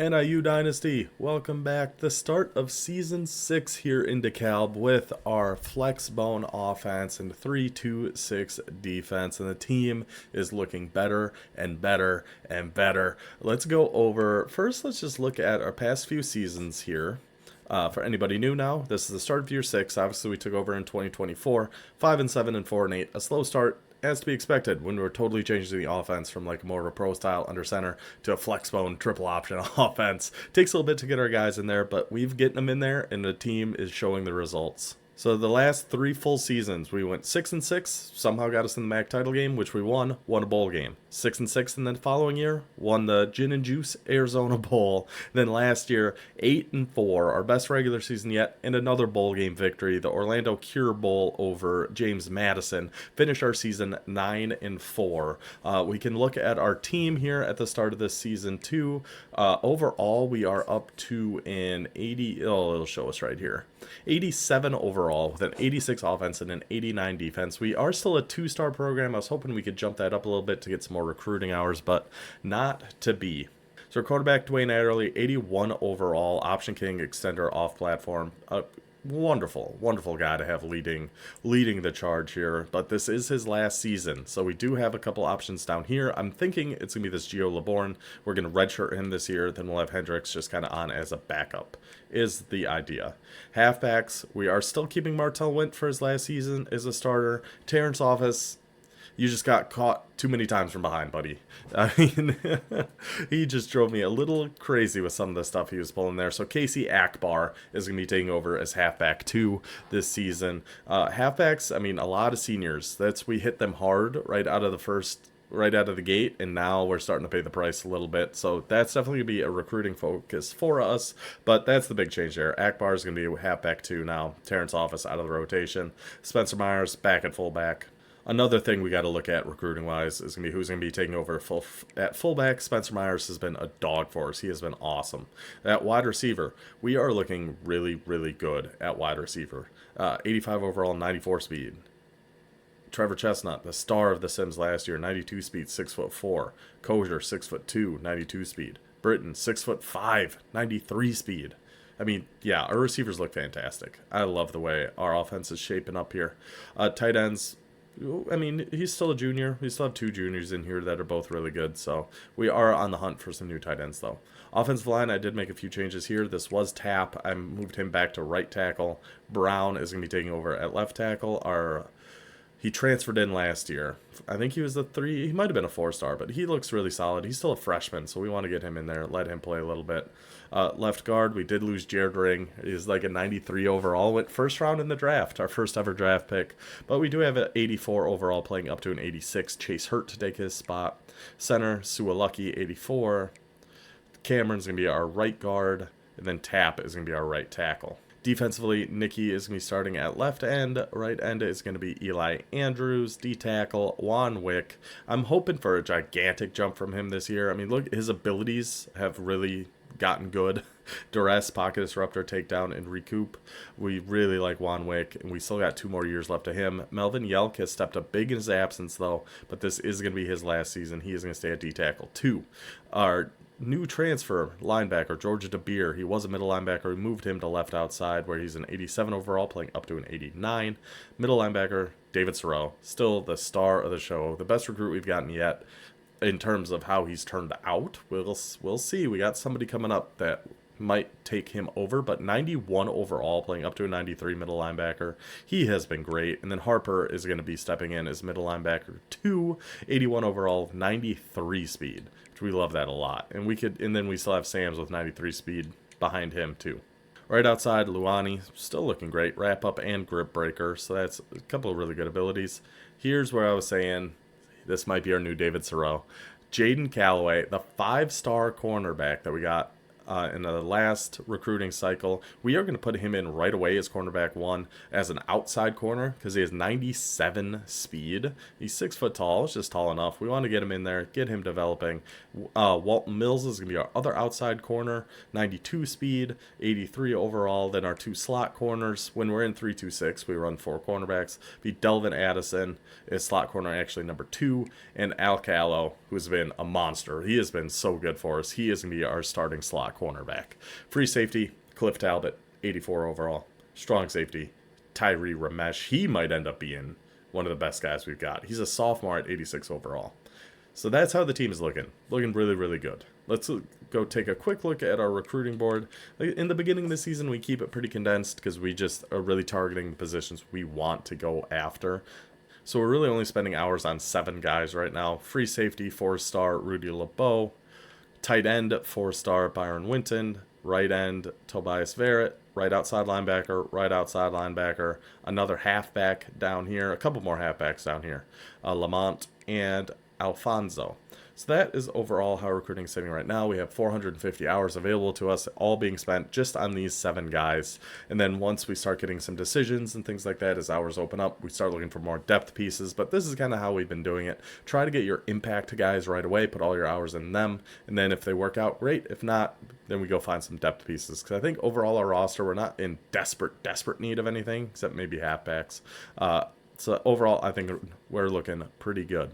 NIU Dynasty, welcome back. The start of Season 6 here in DeKalb with our Flexbone offense and 3-2-6 defense, and the team is looking better and better and better. Let's go over, first let's just look at our past few seasons here. For anybody new now, this is the start of year 6. Obviously, we took over in 2024, 5-7 and 4-8. A slow start, as to be expected, when we were totally changing the offense from like more of a pro style under center to a flexbone triple option offense. Takes a little bit to get our guys in there, but we've getting them in there, and the team is showing the results. So the last 3 full seasons, we went 6-6, somehow got us in the MAC title game, which we won a bowl game. 6-6, and then the following year, won the Gin and Juice Arizona Bowl. Then last year, 8-4, our best regular season yet, and another bowl game victory, the Orlando Cure Bowl over James Madison. Finished our season 9-4. We can look at our team here at the start of this season too. Overall, we are up to an 80. Oh, it'll show us right here. 87 overall with an 86 offense and an 89 defense. We are still a 2-star program. I was hoping we could jump that up a little bit to get some more recruiting hours, but not to be. So our quarterback, Dwayne Adderley, 81 overall, option king, extender, off platform. Wonderful guy to have leading the charge here, but this is his last season, so we do have a couple options down here. I'm thinking it's gonna be this Gio LeBorn. We're gonna redshirt him this year, then we'll have Hendricks just kind of on as a backup is the idea. Halfbacks, we are still keeping Martell Wint for his last season as a starter. Terrence Office, you just got caught too many times from behind, buddy. I mean, he just drove me a little crazy with some of the stuff he was pulling there. So Casey Akbar is going to be taking over as halfback 2 this season. Halfbacks, I mean, a lot of seniors. We hit them hard right out of the gate, and now we're starting to pay the price a little bit. So that's definitely going to be a recruiting focus for us, but that's the big change there. Akbar is going to be halfback 2 now. Terrence Office out of the rotation. Spencer Myers back at fullback. Another thing we got to look at recruiting-wise is going to be who's going to be taking over at fullback. Spencer Myers has been a dog for us. He has been awesome. At wide receiver, we are looking really, really good at wide receiver. 85 overall, 94 speed. Trevor Chestnut, the star of the Sims last year, 92 speed, 6'4". Kosher, 6'2", 92 speed. Britton, 6'5", 93 speed. I mean, yeah, our receivers look fantastic. I love the way our offense is shaping up here. Tight ends, I mean, he's still a junior. We still have 2 juniors in here that are both really good, so we are on the hunt for some new tight ends, though. Offensive line, I did make a few changes here. This was Tapp. I moved him back to right tackle. Brown is going to be taking over at left tackle. He transferred in last year. I think he was a 3. He might have been a 4-star, but he looks really solid. He's still a freshman, so we want to get him in there, let him play a little bit. Left guard, we did lose Jared Ring. He's like a 93 overall. Went first round in the draft, our first ever draft pick. But we do have an 84 overall, playing up to an 86. Chase Hurt to take his spot. Center, Sualucky, 84. Cameron's going to be our right guard. And then Tapp is going to be our right tackle. Defensively, Nicky is going to be starting at left end. Right end is going to be Eli Andrews. D-tackle, Juan Wick. I'm hoping for a gigantic jump from him this year. I mean, look, his abilities have really gotten good. Duress, pocket disruptor, takedown, and recoup. We really like Juan Wick, and we still got 2 more years left of him. Melvin Yelk has stepped up big in his absence, though, but this is going to be his last season. He is going to stay at D-tackle. 2. Our new transfer linebacker, Georgia DeBeer. He was a middle linebacker. We moved him to left outside, where he's an 87 overall, playing up to an 89. Middle linebacker, David Sorrell, still the star of the show, the best recruit we've gotten yet in terms of how he's turned out. We'll see. We got somebody coming up that might take him over, but 91 overall, playing up to a 93 middle linebacker. He has been great. And then Harper is going to be stepping in as middle linebacker 2, 81 overall, 93 speed. We love that a lot. And then we still have Sams with 93 speed behind him too. Right outside, Luani, still looking great. Wrap up and grip breaker. So that's a couple of really good abilities. Here's where I was saying this might be our new David Sorrell. Jaden Calloway, the 5-star cornerback that we got in the last recruiting cycle. We are going to put him in right away as cornerback 1 as an outside corner because he has 97 speed. He's 6 foot tall. It's just tall enough. We want to get him in there, get him developing. Walton Mills is going to be our other outside corner, 92 speed, 83 overall. Then our 2 slot corners. When we're in 3-2-6, we run 4 cornerbacks. Be Delvin Addison is slot corner actually number 2, and Al Callo, who's been a monster. He has been so good for us. He is going to be our starting slot cornerback. Free safety, Cliff Talbot, 84 overall. Strong safety, Tyree Ramesh. He might end up being one of the best guys we've got. He's a sophomore at 86 overall. So that's how the team is looking. Looking really, really good. Let's go take a quick look at our recruiting board. In the beginning of the season, we keep it pretty condensed because we just are really targeting the positions we want to go after. So we're really only spending hours on 7 guys right now. Free safety, 4-star Rudy LeBeau. Tight end, 4-star Byron Winton. Right end, Tobias Verrett. Right outside linebacker. Another halfback down here. A couple more halfbacks down here. Lamont and Alfonso. So that is overall how recruiting is sitting right now. We have 450 hours available to us, all being spent just on these 7 guys. And then once we start getting some decisions and things like that, as hours open up, we start looking for more depth pieces. But this is kind of how we've been doing it. Try to get your impact guys right away, put all your hours in them. And then if they work out, great. If not, then we go find some depth pieces. Because I think overall our roster, we're not in desperate need of anything, except maybe halfbacks. So overall, I think we're looking pretty good.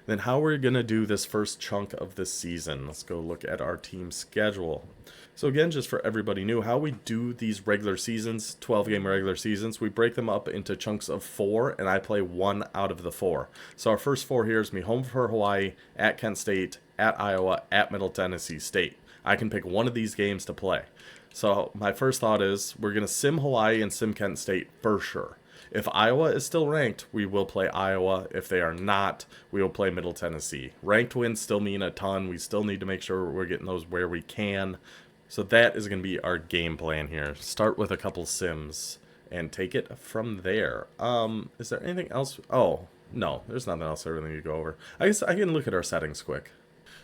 Then how we're going to do this first chunk of the season. Let's go look at our team schedule. So again, just for everybody new, how we do these regular seasons, 12-game regular seasons, we break them up into chunks of 4, and I play 1 out of the 4. So our first 4 here is me home for Hawaii, at Kent State, at Iowa, at Middle Tennessee State. I can pick one of these games to play. So my first thought is we're going to sim Hawaii and sim Kent State for sure. If Iowa is still ranked, we will play Iowa. If they are not, we will play Middle Tennessee. Ranked wins still mean a ton. We still need to make sure we're getting those where we can. So that is going to be our game plan here. Start with a couple sims and take it from there. Is there anything else? Oh, no, there's nothing else I really need to go over. I guess I can look at our settings quick.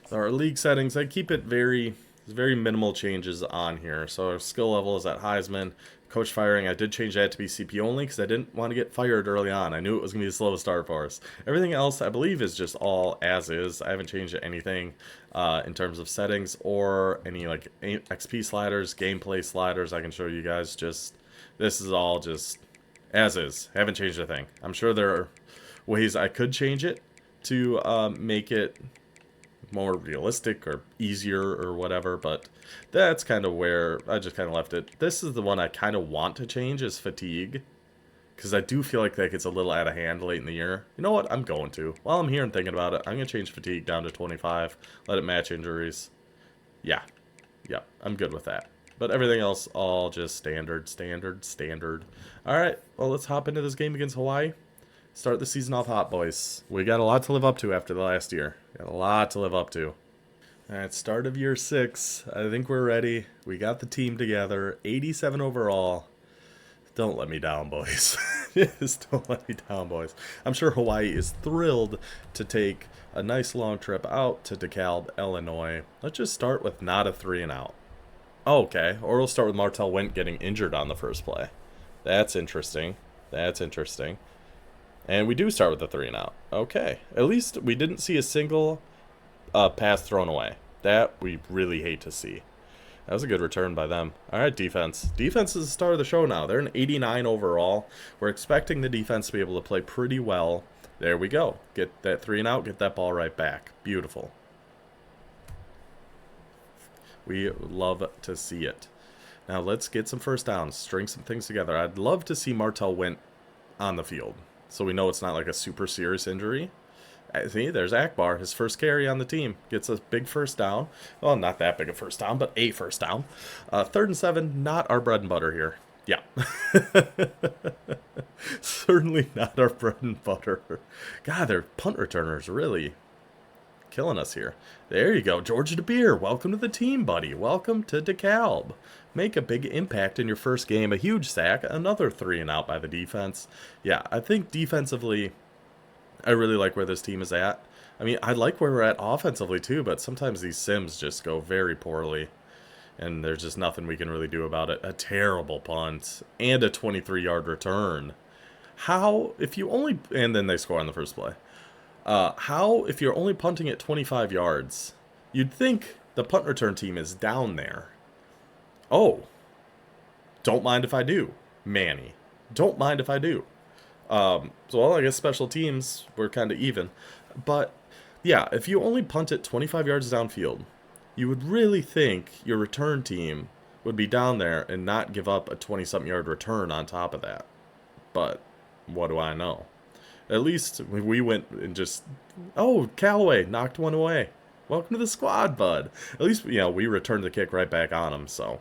So our league settings, I keep it very minimal changes on here. So our skill level is at Heisman. Coach firing, I did change that to be CP only because I didn't want to get fired early on. I knew it was going to be a slow start for us. Everything else, I believe, is just all as is. I haven't changed anything in terms of settings or any like XP sliders, gameplay sliders. I can show you guys. Just this is all just as is. Haven't changed a thing. I'm sure there are ways I could change it to make it more realistic or easier or whatever, but that's kind of where I just kind of left it. This is the one I kind of want to change, is fatigue, because I do feel like that gets a little out of hand late in the year. You know what? I'm going to. While I'm here and thinking about it, I'm going to change fatigue down to 25, let it match injuries. Yeah, I'm good with that. But everything else, all just standard. All right, well, let's hop into this game against Hawaii. Start the season off hot, boys. We got a lot to live up to after the last year. Got a lot to live up to. All right, start of year 6. I think we're ready. We got the team together. 87 overall. Don't let me down, boys. Just don't let me down, boys. I'm sure Hawaii is thrilled to take a nice long trip out to DeKalb, Illinois. Let's just start with not a 3 and out. Oh, okay, or we'll start with Martell Wint getting injured on the first play. That's interesting. And we do start with the 3 and out. Okay. At least we didn't see a single pass thrown away. That we really hate to see. That was a good return by them. All right, defense. Defense is the star of the show now. They're an 89 overall. We're expecting the defense to be able to play pretty well. There we go. Get that 3 and out. Get that ball right back. Beautiful. We love to see it. Now let's get some first downs. String some things together. I'd love to see Martell Wint on the field, so we know it's not like a super serious injury. See, there's Akbar, his first carry on the team. Gets a big first down. Well, not that big a first down, but a first down. 3rd and 7, not our bread and butter here. Yeah. Certainly not our bread and butter. God, their punt returners really killing us here. There you go. George DeBeer, welcome to the team, buddy. Welcome to DeKalb. Make a big impact in your first game. A huge sack. Another 3 and out by the defense. Yeah, I think defensively, I really like where this team is at. I mean, I like where we're at offensively too, but sometimes these sims just go very poorly. And there's just nothing we can really do about it. A terrible punt and a 23-yard return. How, if you only, and then they score on the first play. How, if you're only punting at 25 yards, you'd think the punt return team is down there. Oh, don't mind if I do, Manny. Don't mind if I do. Well, I guess special teams were kind of even. But, yeah, if you only punt it 25 yards downfield, you would really think your return team would be down there and not give up a 20-something yard return on top of that. But what do I know? At least we went and just... Oh, Callaway knocked one away. Welcome to the squad, bud. At least, we returned the kick right back on him, so...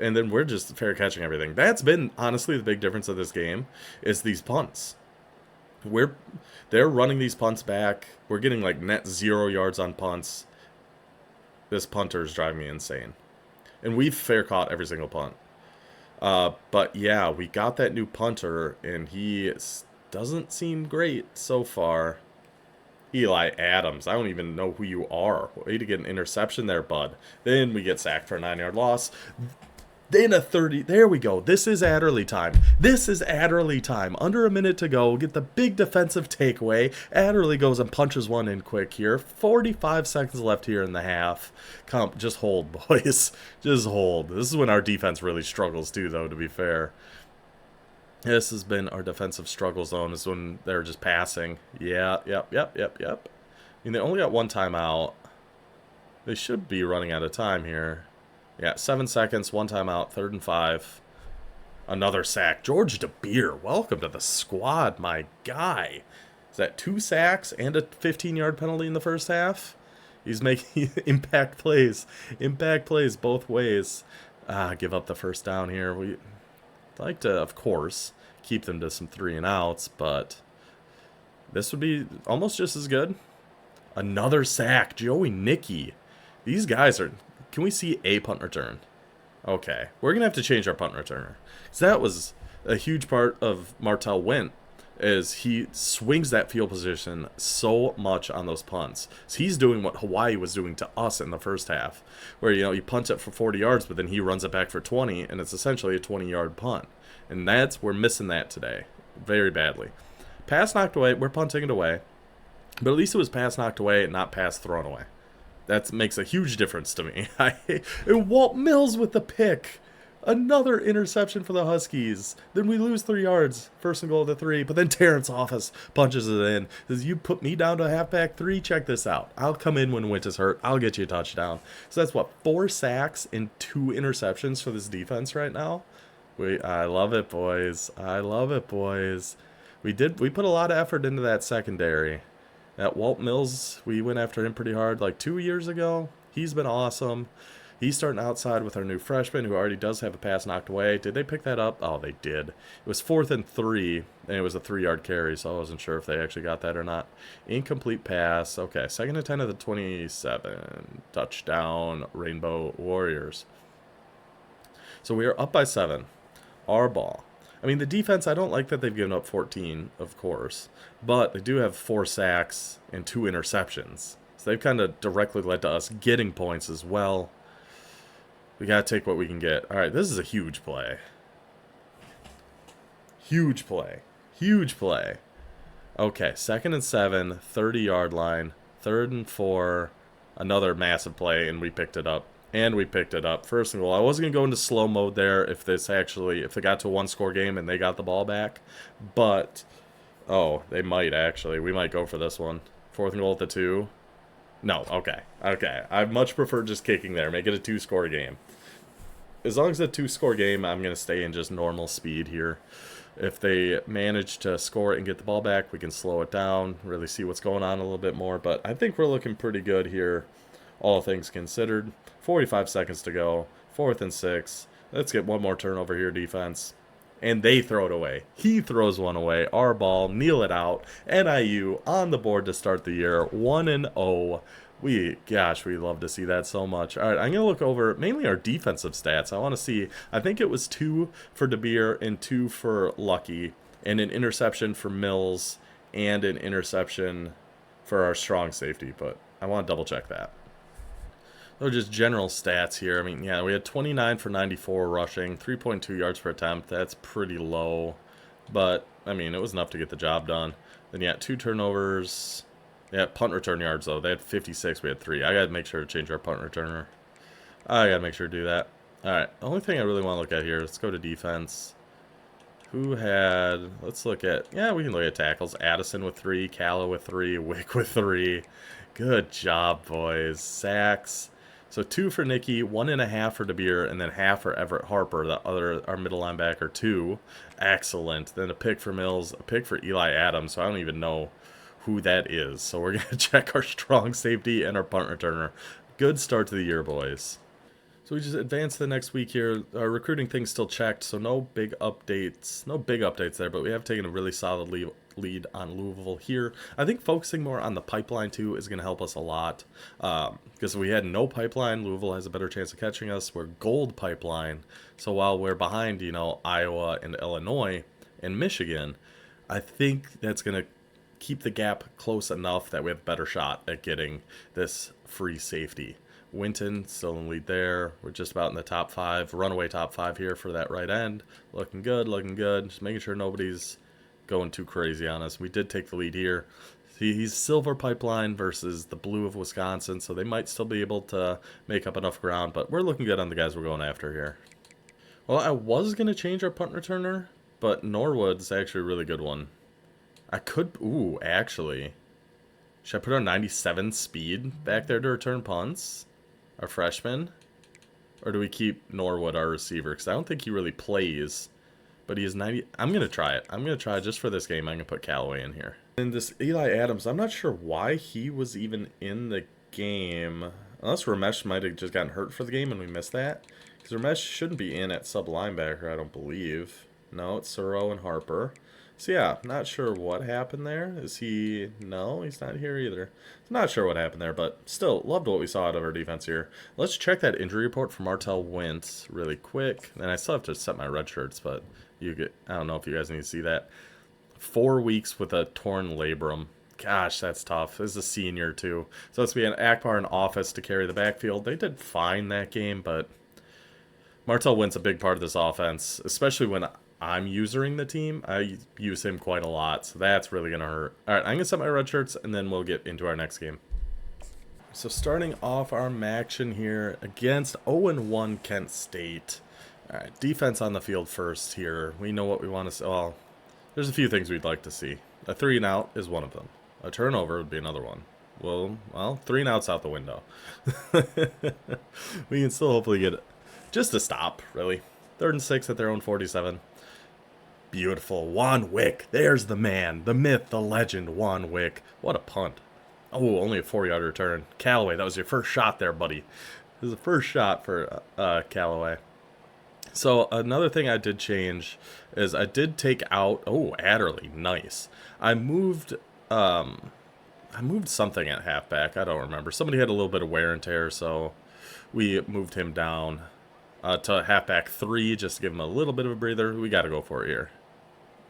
And then we're just fair catching everything. That's been, honestly, the big difference of this game, is these punts. They're running these punts back. We're getting, like, net 0 yards on punts. This punter is driving me insane. And we've fair caught every single punt. But, yeah, we got that new punter, and he doesn't seem great so far. Eli Adams, I don't even know who you are. Way to get an interception there, bud. Then we get sacked for a 9-yard loss. Then a 30. There we go. This is Adderley time. This is Adderley time. Under a minute to go. Get the big defensive takeaway. Adderley goes and punches one in quick here. 45 seconds left here in the half. Just hold, boys. Just hold. This is when our defense really struggles too, though, to be fair. This has been our defensive struggle zone, is when they're just passing. Yeah, yep. I mean, they only got one timeout. They should be running out of time here. Yeah, 7 seconds, one timeout, 3rd and 5. Another sack. George DeBeer, welcome to the squad, my guy. Is that 2 sacks and a 15-yard penalty in the first half? He's making impact plays. Impact plays both ways. Give up the first down here. We'd like to, of course, keep them to some 3 and outs, but this would be almost just as good. Another sack. Joey Nicky. These guys are... Can we see a punt return? Okay. We're going to have to change our punt returner. Because that was a huge part of Martell Wint, is he swings that field position so much on those punts. So he's doing what Hawaii was doing to us in the first half, where, you punt it for 40 yards, but then he runs it back for 20, and it's essentially a 20-yard punt. And we're missing that today very badly. Pass knocked away. We're punting it away. But at least it was pass knocked away and not pass thrown away. That makes a huge difference to me. And Walt Mills with the pick. Another interception for the Huskies. Then we lose 3 yards. 1st and goal at the 3. But then Terrence Office punches it in. Says, you put me down to halfback 3? Check this out. I'll come in when Wint is hurt. I'll get you a touchdown. So that's 4 sacks and 2 interceptions for this defense right now. I love it, boys. I love it, boys. We put a lot of effort into that secondary. At Walt Mills, we went after him pretty hard like 2 years ago. He's been awesome. He's starting outside with our new freshman, who already does have a pass knocked away. Did they pick that up? Oh, they did. It was 4th and 3, and it was a 3-yard carry, so I wasn't sure if they actually got that or not. Incomplete pass. Okay, 2nd and 10 at the 27. Touchdown, Rainbow Warriors. So we are up by 7. Our ball. I mean, the defense, I don't like that they've given up 14, of course. But they do have 4 sacks and 2 interceptions. So they've kind of directly led to us getting points as well. We got to take what we can get. All right, this is a huge play. Huge play. Huge play. Okay, 2nd and 7, 30-yard line. 3rd and 4. Another massive play, and we picked it up. And we picked it up. 1st and goal. I wasn't going to go into slow mode there if they got to a 1-score game and they got the ball back. But, they might actually. We might go for this one. 4th and goal at the 2. No, okay. I much prefer just kicking there. Make it a 2-score game. As long as it's a 2-score game, I'm going to stay in just normal speed here. If they manage to score it and get the ball back, we can slow it down, really see what's going on a little bit more. But I think we're looking pretty good here, all things considered. 45 seconds to go. 4th and 6. Let's get one more turnover here, defense. And they throw it away. He throws one away. Our ball. Kneel it out. NIU on the board to start the year. 1-0. We love to see that so much. All right, I'm going to look over mainly our defensive stats. I want to see, I think it was 2 for DeBeer and 2 for Lucky, and an interception for Mills, and an interception for our strong safety, but I want to double check that. Or just general stats here. I mean, yeah, we had 29 for 94 rushing, 3.2 yards per attempt. That's pretty low. But, I mean, it was enough to get the job done. Then, yeah, 2 turnovers. Yeah, punt return yards, though. They had 56. We had 3. I got to make sure to change our punt returner. I got to make sure to do that. All right, the only thing I really want to look at here, let's go to defense. Who had, let's look at, yeah, we can look at tackles. Addison with 3, Callow with 3, Wick with 3. Good job, boys. Sacks. So 2 for Nicky, 1.5 for DeBeer, and then half for Everett Harper, our middle linebacker, 2. Excellent. Then a pick for Mills, a pick for Eli Adams, so I don't even know who that is. So we're going to check our strong safety and our punt returner. Good start to the year, boys. So we just advanced the next week here. Our recruiting thing's still checked, so no big updates. No big updates there, but we have taken a really solid lead on Louisville here. I think focusing more on the pipeline, too, is going to help us a lot. Because if we had no pipeline, Louisville has a better chance of catching us. We're gold pipeline. So while we're behind, you know, Iowa and Illinois and Michigan, I think that's going to keep the gap close enough that we have a better shot at getting this free safety. Winton still in the lead there. We're just about in the top 5, runaway top 5 here for that right end. Looking good, looking good. Just making sure nobody's going too crazy on us. We did take the lead here. He's silver pipeline versus the blue of Wisconsin, so they might still be able to make up enough ground, but we're looking good on the guys we're going after here. Well, I was going to change our punt returner, but Norwood's actually a really good one. I could, ooh, actually. Should I put our 97 speed back there to return punts? Our freshman? Or do we keep Norwood, our receiver? Because I don't think he really plays. But he is 90. I'm going to try it. I'm going to try it just for this game. I'm going to put Callaway in here. And this Eli Adams, I'm not sure why he was even in the game. Unless Ramesh might have just gotten hurt for the game and we missed that. Because Ramesh shouldn't be in at sub-linebacker, I don't believe. No, it's Soro and Harper. So yeah, not sure what happened there. Is he... No, he's not here either. Not sure what happened there, but still, loved what we saw out of our defense here. Let's check that injury report from Martell Wentz really quick. And I still have to set my red shirts, but I don't know if you guys need to see that. 4 weeks with a torn labrum. Gosh, that's tough. This is a senior, too. So it's be an Akbar in office to carry the backfield. They did fine that game, but Martell Wentz a big part of this offense, especially when I'm using the team. I use him quite a lot, so that's really going to hurt. All right, I'm going to set my red shirts, and then we'll get into our next game. So starting off our action here against 0-1 Kent State. All right, defense on the field first here. We know what we want to see. Well, there's a few things we'd like to see. A 3-and-out is one of them. A turnover would be another one. Well, 3-and-outs out the window. We can still hopefully get just a stop, really. 3rd and 6 at their own 47. Beautiful. Juan Wick. There's the man. The myth, the legend, Juan Wick. What a punt. Oh, only a 4-yard return. Callaway, that was your first shot there, buddy. It was the first shot for Callaway. So another thing I did change is I did take out... Oh, Adderley. Nice. I moved something at halfback. I don't remember. Somebody had a little bit of wear and tear, so we moved him down to halfback 3 just to give him a little bit of a breather. We got to go for it here.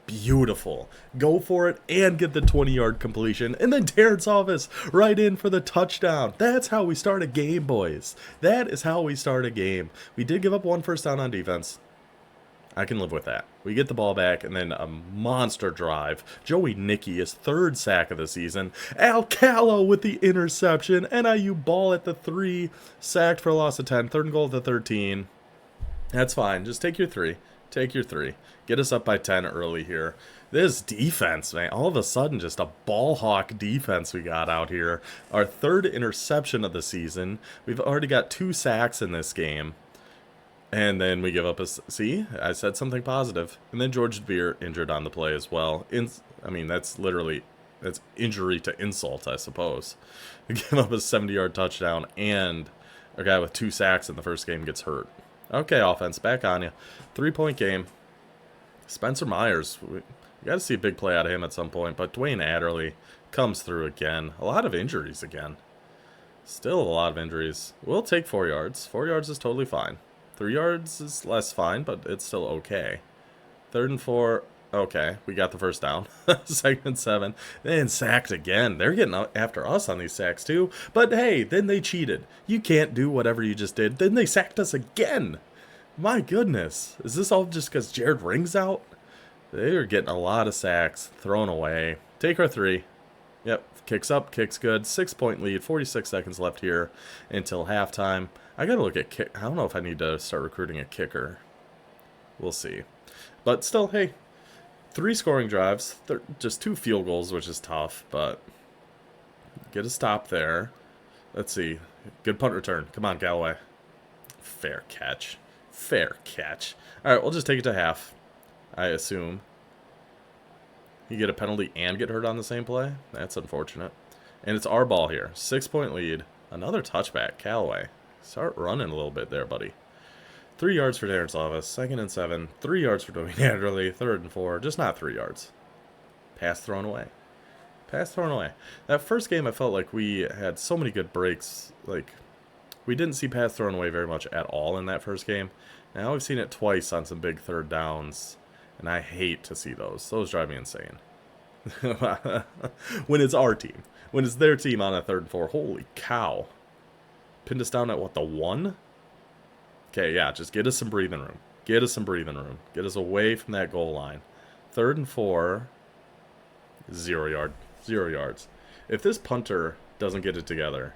Beautiful. Go for it and get the 20-yard completion. And then Terrence Office right in for the touchdown. That's how we start a game, boys. That is how we start a game. We did give up 1 first down on defense. I can live with that. We get the ball back and then a monster drive. Joey Nicky, his 3rd sack of the season. Al Callow with the interception. NIU ball at the 3. Sacked for a loss of 10. 3rd and goal at the 13. That's fine. Just take your 3. Take your 3. Get us up by 10 early here. This defense, man, all of a sudden just a ball hawk defense we got out here. Our 3rd interception of the season. We've already got 2 sacks in this game. And then we give up a... See? I said something positive. And then George DeBeer injured on the play as well. I mean, that's injury to insult, I suppose. We give up a 70-yard touchdown and a guy with 2 sacks in the first game gets hurt. Okay, offense, back on you. 3-point game. Spencer Myers, we got to see a big play out of him at some point, but Dwayne Adderley comes through again. A lot of injuries again. Still a lot of injuries. We'll take 4 yards. 4 yards is totally fine. 3 yards is less fine, but it's still okay. 3rd and 4. Okay, we got the first down. Second and 7. Then sacked again. They're getting after us on these sacks too. But hey, then they cheated. You can't do whatever you just did. Then they sacked us again. My goodness. Is this all just because Jared Ring's out? They are getting a lot of sacks. Thrown away. Take our 3. Yep, kicks up, kicks good. 6-point lead, 46 seconds left here until halftime. I gotta look at kick. I don't know if I need to start recruiting a kicker. We'll see. But still, hey, 3 scoring drives, just 2 field goals, which is tough, but get a stop there. Let's see. Good punt return. Come on, Galloway. Fair catch. Fair catch. All right, we'll just take it to half, I assume. You get a penalty and get hurt on the same play? That's unfortunate. And it's our ball here. 6-point lead. Another touchback. Callaway. Start running a little bit there, buddy. 3 yards for Terrence Office. 2nd and 7. 3 yards for Dwayne Adderley. 3rd and 4. Just not 3 yards. Pass thrown away. Pass thrown away. That first game, I felt like we had so many good breaks. Like, we didn't see pass thrown away very much at all in that first game. Now we've seen it twice on some big 3rd downs. And I hate to see those. Those drive me insane. When it's our team. When it's their team on a 3rd and 4. Holy cow. Pinned us down at, what, the 1? Okay, yeah, just get us some breathing room. Get us some breathing room. Get us away from that goal line. 3rd and 4. 0 yard. 0 yards. If this punter doesn't get it together,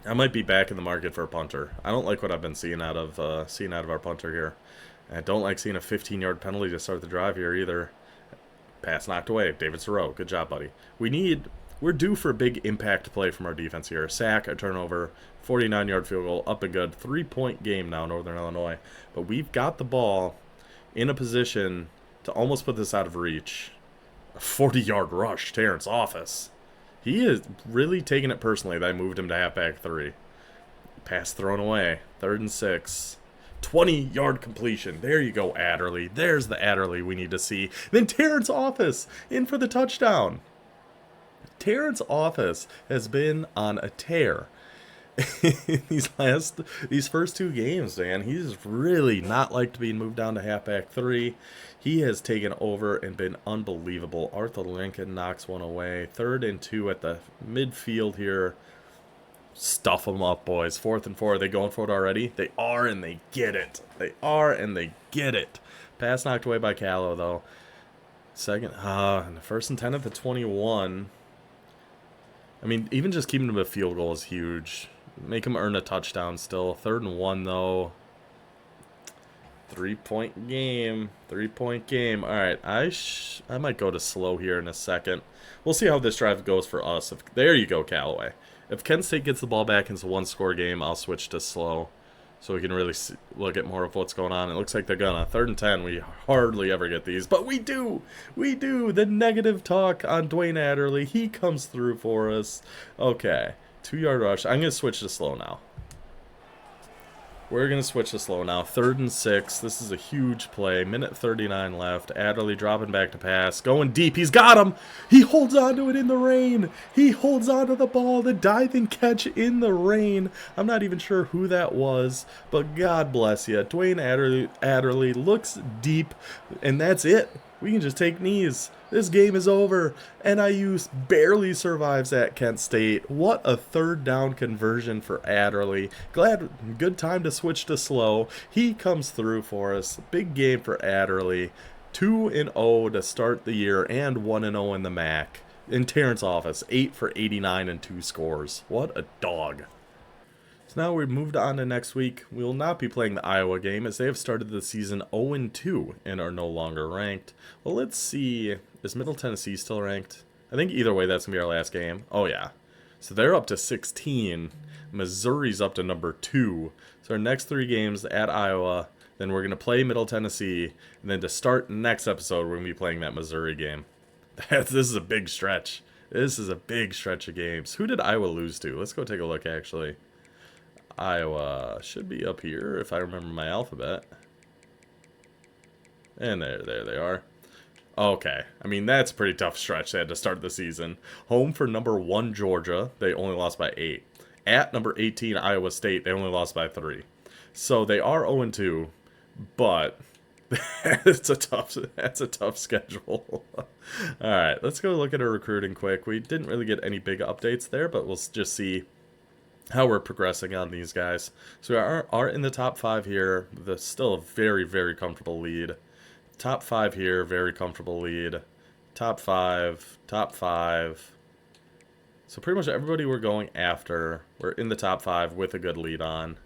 I might be back in the market for a punter. I don't like what I've been seeing out of our punter here. And I don't like seeing a 15-yard penalty to start the drive here either. Pass knocked away. David Sorrow. Good job, buddy. We're due for a big impact play from our defense here. A sack, a turnover, 49-yard field goal, up and good. 3-point game now, Northern Illinois. But we've got the ball in a position to almost put this out of reach. A 40-yard rush, Terrence Office. He is really taking it personally that I moved him to halfback 3. Pass thrown away. 3rd and 6. 20-yard completion. There you go, Adderley. There's the Adderley we need to see. Then Terrence Office in for the touchdown. Terrence Office has been on a tear these first 2 games, man. He's really not liked being moved down to halfback 3. He has taken over and been unbelievable. Arthur Lincoln knocks one away. 3rd and 2 at the midfield here. Stuff them up, boys. 4th and 4. Are they going for it already? They are, and they get it. They are, and they get it. Pass knocked away by Callow, though. And 1st and 10 at the 21. I mean, even just keeping them a field goal is huge. Make them earn a touchdown still. 3rd and 1, though. 3-point game. 3-point game. All right, I might go to slow here in a second. We'll see how this drive goes for us. There you go, Callaway. If Kent State gets the ball back into a 1-score game, I'll switch to slow so we can really look at more of what's going on. It looks like they're gonna. 3rd and 10, we hardly ever get these, but we do. We do. The negative talk on Dwayne Adderley, he comes through for us. Okay, 2-yard rush. I'm gonna switch to slow now. We're going to switch to slow now. 3rd and 6. This is a huge play. Minute 39 left. Adderley dropping back to pass. Going deep. He's got him. He holds on to it in the rain. He holds on to the ball. The diving catch in the rain. I'm not even sure who that was, but God bless you. Dwayne Adderley looks deep, and that's it. We can just take knees. This game is over. NIU barely survives at Kent State. What a 3rd down conversion for Adderley. Good time to switch to slow. He comes through for us. Big game for Adderley. 2-0 to start the year and 1-0 in the MAC. In Terrence Office, 8 for 89 and 2 scores. What a dog. So now we've moved on to next week. We will not be playing the Iowa game as they have started the season 0-2 and are no longer ranked. Well, let's see. Is Middle Tennessee still ranked? I think either way that's going to be our last game. Oh, yeah. So they're up to 16. Missouri's up to number 2. So our next 3 games at Iowa. Then we're going to play Middle Tennessee. And then to start next episode, we're going to be playing that Missouri game. This is a big stretch. This is a big stretch of games. Who did Iowa lose to? Let's go take a look, actually. Iowa should be up here if I remember my alphabet. And there they are. Okay, I mean, that's a pretty tough stretch they had to start the season. Home for number 1 Georgia, they only lost by 8. At number 18 Iowa State, they only lost by 3. So they are 0-2, but That's a tough schedule. All right, let's go look at our recruiting quick. We didn't really get any big updates there, but we'll just see how we're progressing on these guys. So we are in the top 5 here. There's still a very, very comfortable lead. Top 5 here, very comfortable lead. Top 5, top 5. So pretty much everybody we're going after, we're in the top 5 with a good lead on.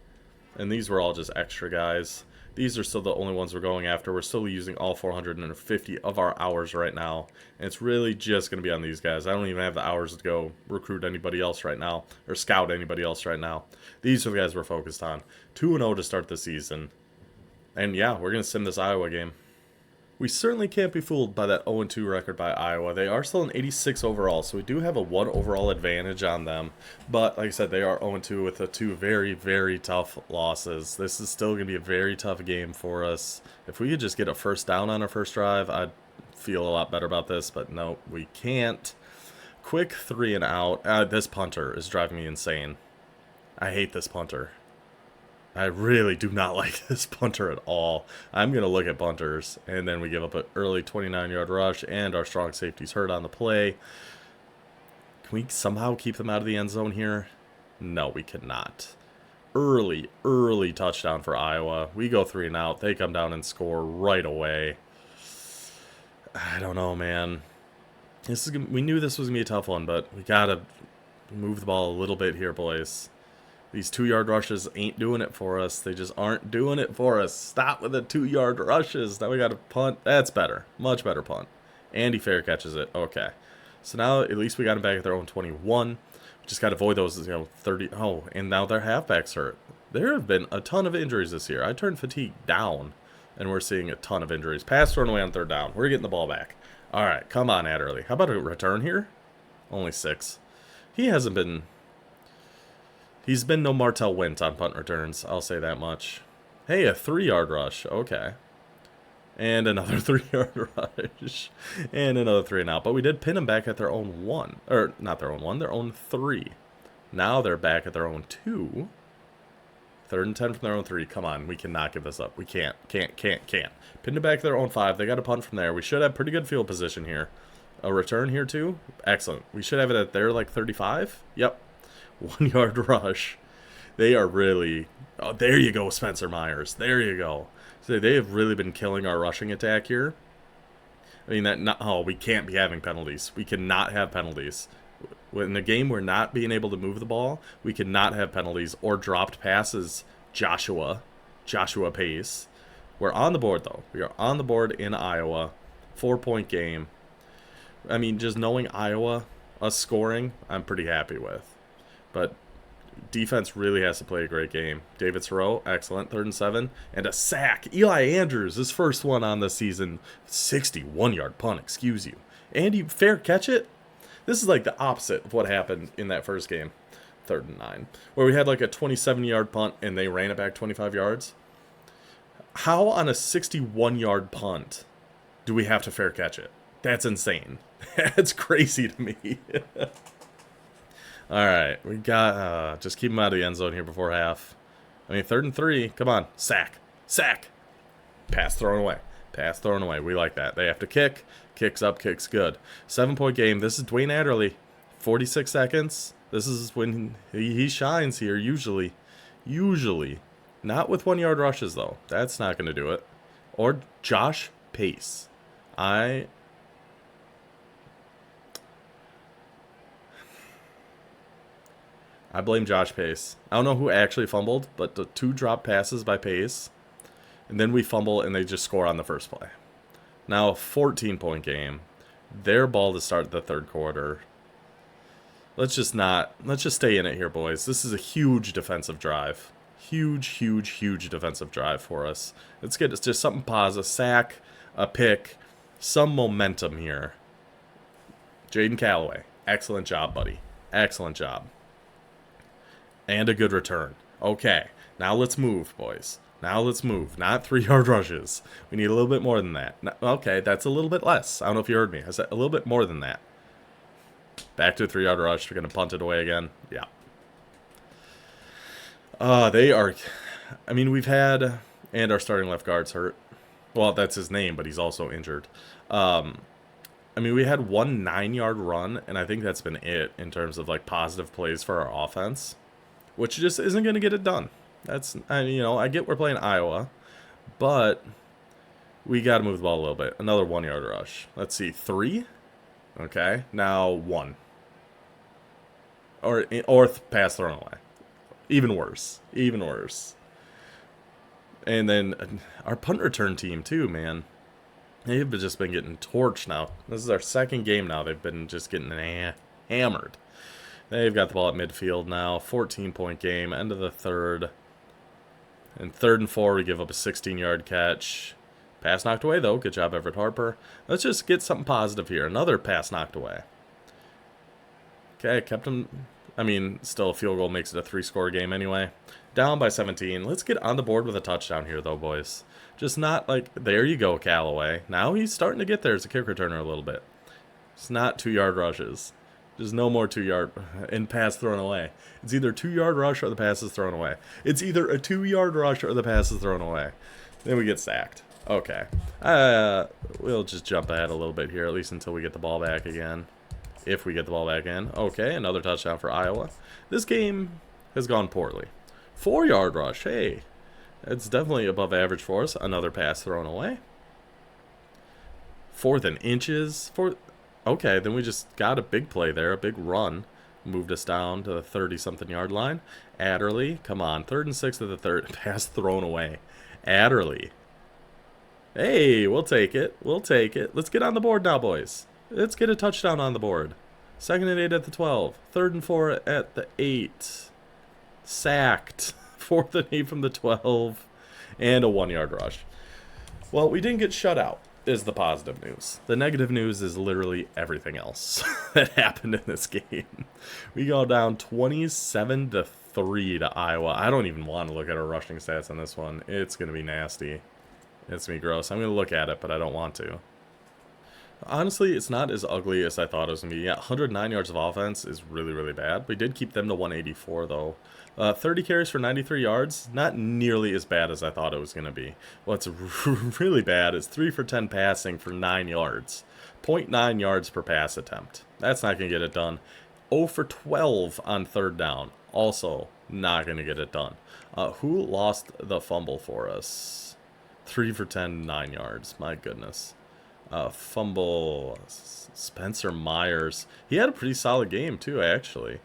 And these were all just extra guys. These are still the only ones we're going after. We're still using all 450 of our hours right now. And it's really just going to be on these guys. I don't even have the hours to go recruit anybody else right now. Or scout anybody else right now. These are the guys we're focused on. 2-0 to start the season. And yeah, we're going to sim this Iowa game. We certainly can't be fooled by that 0-2 record by Iowa. They are still an 86 overall, so we do have a 1 overall advantage on them. But like I said, they are 0-2 with the 2 very, very tough losses. This is still going to be a very tough game for us. If we could just get a first down on our first drive, I'd feel a lot better about this. But no, we can't. Quick 3 and out. This punter is driving me insane. I hate this punter. I really do not like this punter at all. I'm going to look at punters, and then we give up an early 29-yard rush, and our strong safety's hurt on the play. Can we somehow keep them out of the end zone here? No, we cannot. Early touchdown for Iowa. We go 3 and out. They come down and score right away. I don't know, man. We knew this was going to be a tough one, but we got to move the ball a little bit here, boys. These 2-yard rushes ain't doing it for us. They just aren't doing it for us. Stop with the 2-yard rushes. Now we got to punt. That's better. Much better punt. Andy fair catches it. Okay. So now at least we got them back at their own 21. We just got to avoid those, 30. Oh, and now their halfbacks hurt. There have been a ton of injuries this year. I turned fatigue down, and we're seeing a ton of injuries. Pass thrown away on 3rd down. We're getting the ball back. All right. Come on, Adderley. How about a return here? Only 6. He hasn't been... He's been no Martell Wint on punt returns, I'll say that much. Hey, a 3-yard rush. Okay. And another 3-yard rush. And another 3 and out. But we did pin them back at their own 1. Or, not their own 1, their own 3. Now they're back at their own 2. 3rd and 10 from their own 3. Come on, we cannot give this up. We can't. Pinned it back at their own 5. They got a punt from there. We should have pretty good field position here. A return here, too? Excellent. We should have it at their, 35? Yep. 1-yard rush. They are really... Oh, there you go, Spencer Myers. There you go. So they have really been killing our rushing attack here. I mean, we can't be having penalties. We cannot have penalties. In the game, we're not being able to move the ball. We cannot have penalties or dropped passes. Joshua Pace. We're on the board, though. We are on the board in Iowa. 4-point game. I mean, just knowing Iowa, us scoring, I'm pretty happy with. But defense really has to play a great game. David Thoreau, excellent. 3rd and 7. And a sack. Eli Andrews, his first one on the season. 61-yard punt, excuse you. Andy, fair catch it? This is like the opposite of what happened in that first game. 3rd and 9. Where we had like a 27-yard punt and they ran it back 25 yards. How on a 61-yard punt do we have to fair catch it? That's insane. That's crazy to me. All right, we got, just keep them out of the end zone here before half. I mean, 3rd and 3, come on, sack. Pass thrown away, we like that. They have to kick, kicks up, kicks good. 7-point game, this is Dwayne Adderley, 46 seconds. This is when he shines here, usually. Not with 1-yard rushes, though. That's not going to do it. Or Josh Pace. I blame Josh Pace. I don't know who actually fumbled, but the 2 drop passes by Pace, and then we fumble and they just score on the first play. Now a 14-point game. Their ball to start the 3rd quarter. Let's just stay in it here, boys. This is a huge defensive drive. Huge defensive drive for us. Let's get just something positive. A sack, a pick, some momentum here. Jaden Calloway. Excellent job, buddy. Excellent job. And a good return. Okay, now let's move, boys. Now let's move. Not 3-yard rushes. We need a little bit more than that. Okay, that's a little bit less. I don't know if you heard me. I said a little bit more than that. Back to a 3-yard rush. We're going to punt it away again. Yeah. They are... I mean, we've had... And our starting left guard's hurt. Well, that's his name, but he's also injured. I mean, we had one 9-yard run, and I think that's been it in terms of like positive plays for our offense, which just isn't going to get it done. That's, you know, I get we're playing Iowa, but we got to move the ball a little bit. Another 1-yard rush. Let's see, 3. Okay, now 1. Or pass thrown away. Even worse. Even worse. And then our punt return team too, man. They've just been getting torched now. This is our second game now. They've been just getting hammered. They've got the ball at midfield now. 14-point game. End of the third. And 3rd and 4, we give up a 16-yard catch. Pass knocked away, though. Good job, Everett Harper. Let's just get something positive here. Another pass knocked away. Okay, kept him... I mean, still a field goal makes it a 3-score game anyway. Down by 17. Let's get on the board with a touchdown here, though, boys. Just not like... There you go, Callaway. Now he's starting to get there as a kick returner a little bit. It's not 2-yard rushes. There's no more 2-yard and pass thrown away. It's either 2-yard rush or the pass is thrown away. It's either a 2-yard rush or the pass is thrown away. Then we get sacked. Okay. We'll just jump ahead a little bit here, at least until we get the ball back again. If we get the ball back in. Okay, another touchdown for Iowa. This game has gone poorly. 4-yard rush. Hey, it's definitely above average for us. Another pass thrown away. 4th and inches. Okay, then we just got a big play there, a big run. Moved us down to the 30-something yard line. Adderley, come on. 3rd and 6 of the third. Pass thrown away. Adderley. Hey, we'll take it. We'll take it. Let's get on the board now, boys. Let's get a touchdown on the board. 2nd and 8 at the 12. 3rd and 4 at the 8. Sacked. 4th and 8 from the 12. And a 1-yard rush. Well, we didn't get shut out, is the positive news. The negative news is literally everything else that happened in this game. We go down 27-3 to Iowa. I don't even want to look at our rushing stats on this one. It's going to be nasty. It's going to be gross. I'm going to look at it, but I don't want to. Honestly, it's not as ugly as I thought it was going to be. Yeah, 109 yards of offense is really, really bad. We did keep them to 184, though. 30 carries for 93 yards, not nearly as bad as I thought it was going to be. What's really bad is 3 for 10 passing for 9 yards. 0.9 yards per pass attempt. That's not going to get it done. 0 for 12 on 3rd down. Also not going to get it done. Who lost the fumble for us? 3 for 10, 9 yards. My goodness. Fumble. Spencer Myers. He had a pretty solid game, too, actually.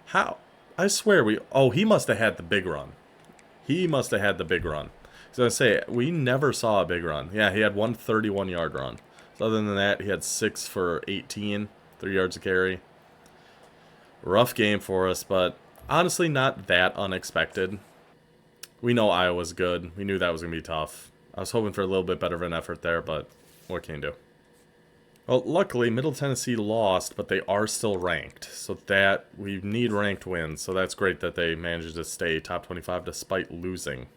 How? I swear he must have had the big run. He must have had the big run. So I say, we never saw a big run. Yeah, he had one 31-yard run. So other than that, he had 6 for 18, 3 yards a carry. Rough game for us, but honestly not that unexpected. We know Iowa's good. We knew that was going to be tough. I was hoping for a little bit better of an effort there, but what can you do? Well, luckily, Middle Tennessee lost, but they are still ranked. So that we need ranked wins. So that's great that they managed to stay top 25 despite losing.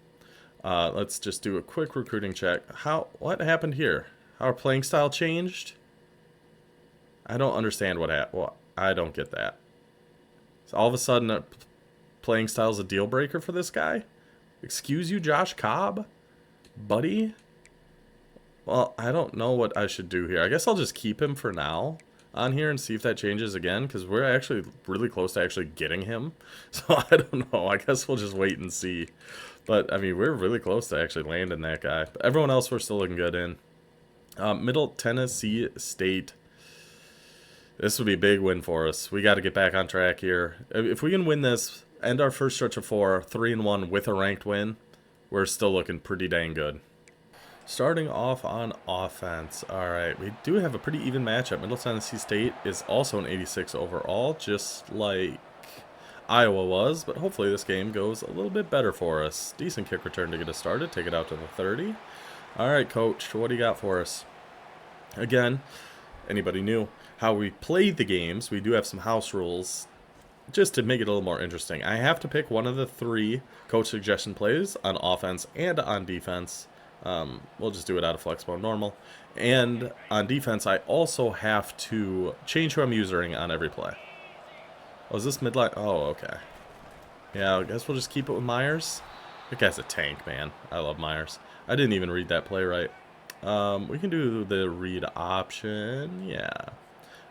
Let's just do a quick recruiting check. What happened here? How our playing style changed? I don't understand what happened. Well, I don't get that. So all of a sudden, playing style is a deal breaker for this guy? Excuse you, Josh Cobb? Buddy? Well, I don't know what I should do here. I guess I'll just keep him for now on here and see if that changes again, because we're actually really close to actually getting him. So I don't know. I guess we'll just wait and see. But, I mean, we're really close to actually landing that guy. But everyone else we're still looking good in. Middle Tennessee State. This would be a big win for us. We got to get back on track here. If we can win this, end our first stretch of 4, 3-1 with a ranked win, we're still looking pretty dang good. Starting off on offense. All right, we do have a pretty even matchup. Middle Tennessee State is also an 86 overall, just like Iowa was, but hopefully this game goes a little bit better for us. Decent kick return to get us started. Take it out to the 30. All right, Coach, what do you got for us? Again, anybody new how we play the games, we do have some house rules just to make it a little more interesting. I have to pick one of the 3 coach suggestion plays on offense and on defense. We'll just do it out of Flexbone normal. And on defense, I also have to change who I'm using on every play. Oh, is this midline? Oh, okay. Yeah, I guess we'll just keep it with Myers. That guy's a tank, man. I love Myers. I didn't even read that play right. We can do the read option. Yeah.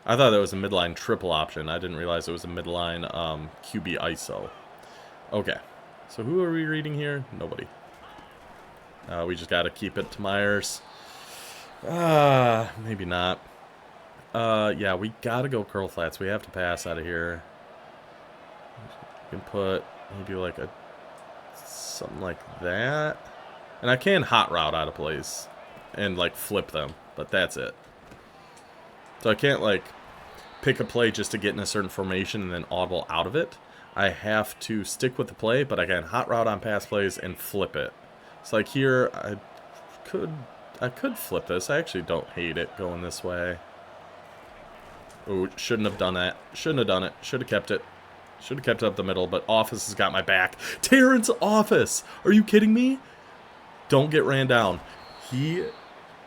I thought that was a midline triple option. I didn't realize it was a midline QB ISO. Okay. So who are we reading here? Nobody. We just got to keep it to Myers. Maybe not. Yeah, we got to go curl flats. We have to pass out of here. We can put maybe like something like that. And I can hot route out of plays and like flip them, but that's it. So I can't like pick a play just to get in a certain formation and then audible out of it. I have to stick with the play, but I can hot route on pass plays and flip it. So like here, I could flip this. I actually don't hate it going this way. Oh, shouldn't have done that. Shouldn't have done it. Should have kept it. Should have kept it up the middle, but Office has got my back. Terrence Office! Are you kidding me? Don't get ran down.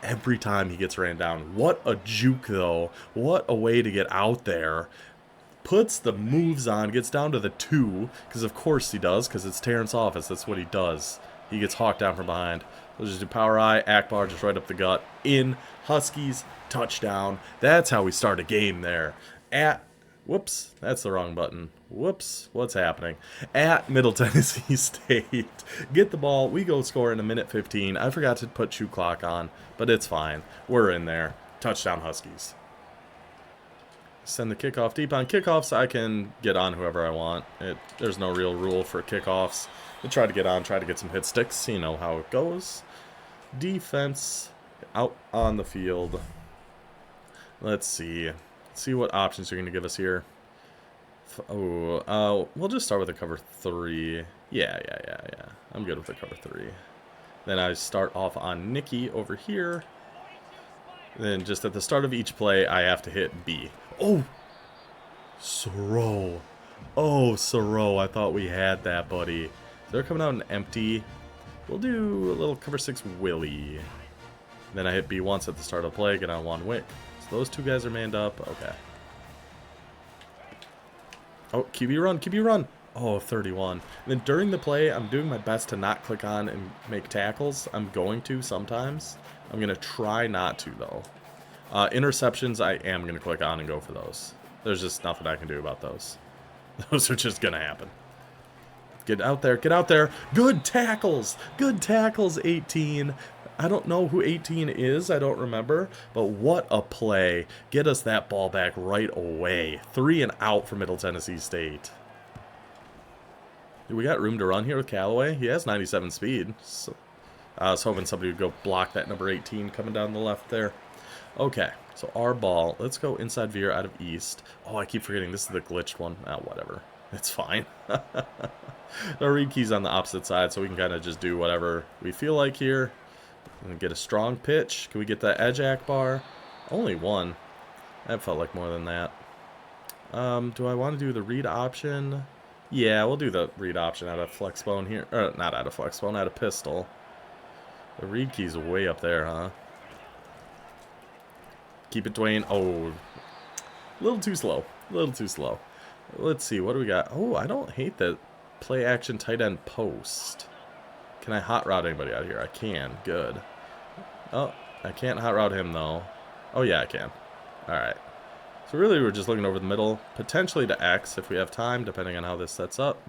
Every time he gets ran down. What a juke, though. What a way to get out there. Puts the moves on, gets down to the 2, because of course he does, because it's Terrence Office. That's what he does. He gets hawked down from behind. We'll just do power eye, Akbar, just right up the gut. In, Huskies, touchdown. That's how we start a game there. Whoops, that's the wrong button. Whoops, what's happening? At Middle Tennessee State. Get the ball. We go score in a minute 15. I forgot to put shoot clock on, but it's fine. We're in there. Touchdown Huskies. Send the kickoff deep. On kickoffs, I can get on whoever I want. There's no real rule for kickoffs. I try to get on, try to get some hit sticks. You know how it goes. Defense out on the field. Let's see. See what options you're going to give us here. We'll just start with a cover 3. Yeah. I'm good with the cover 3. Then I start off on Nicky over here. Then just at the start of each play, I have to hit B. Oh! Soro. Oh, Soro. I thought we had that, buddy. They're coming out in empty. We'll do a little cover 6 Willie. Then I hit B once at the start of the play, get on 1 wick. So those 2 guys are manned up. Okay. Oh, QB run. Oh, 31. And then during the play, I'm doing my best to not click on and make tackles. I'm going to sometimes. I'm going to try not to, though. Interceptions, I am going to click on and go for those. There's just nothing I can do about those. Those are just going to happen. Get out there. Good tackles, 18. I don't know who 18 is. I don't remember. But what a play. Get us that ball back right away. 3 and out for Middle Tennessee State. We got room to run here with Callaway. He has 97 speed. So I was hoping somebody would go block that number 18 coming down the left there. Okay, so our ball. Let's go inside veer out of east. Oh, I keep forgetting this is the glitched one. Oh, whatever. It's fine. The read key's on the opposite side, so we can kind of just do whatever we feel like here. And get a strong pitch. Can we get that edge Akbar? Only 1. That felt like more than that. Do I want to do the read option? Yeah, we'll do the read option out of Flexbone here. Not out of Flexbone, out of pistol. The read key's way up there, huh? Keep it, Dwayne. Oh, a little too slow. Let's see, what do we got? Oh, I don't hate that play action tight end post. Can I hot route anybody out of here? I can. Good. Oh, I can't hot route him, though. Oh, yeah, I can. All right. So really, we're just looking over the middle, potentially to X if we have time, depending on how this sets up.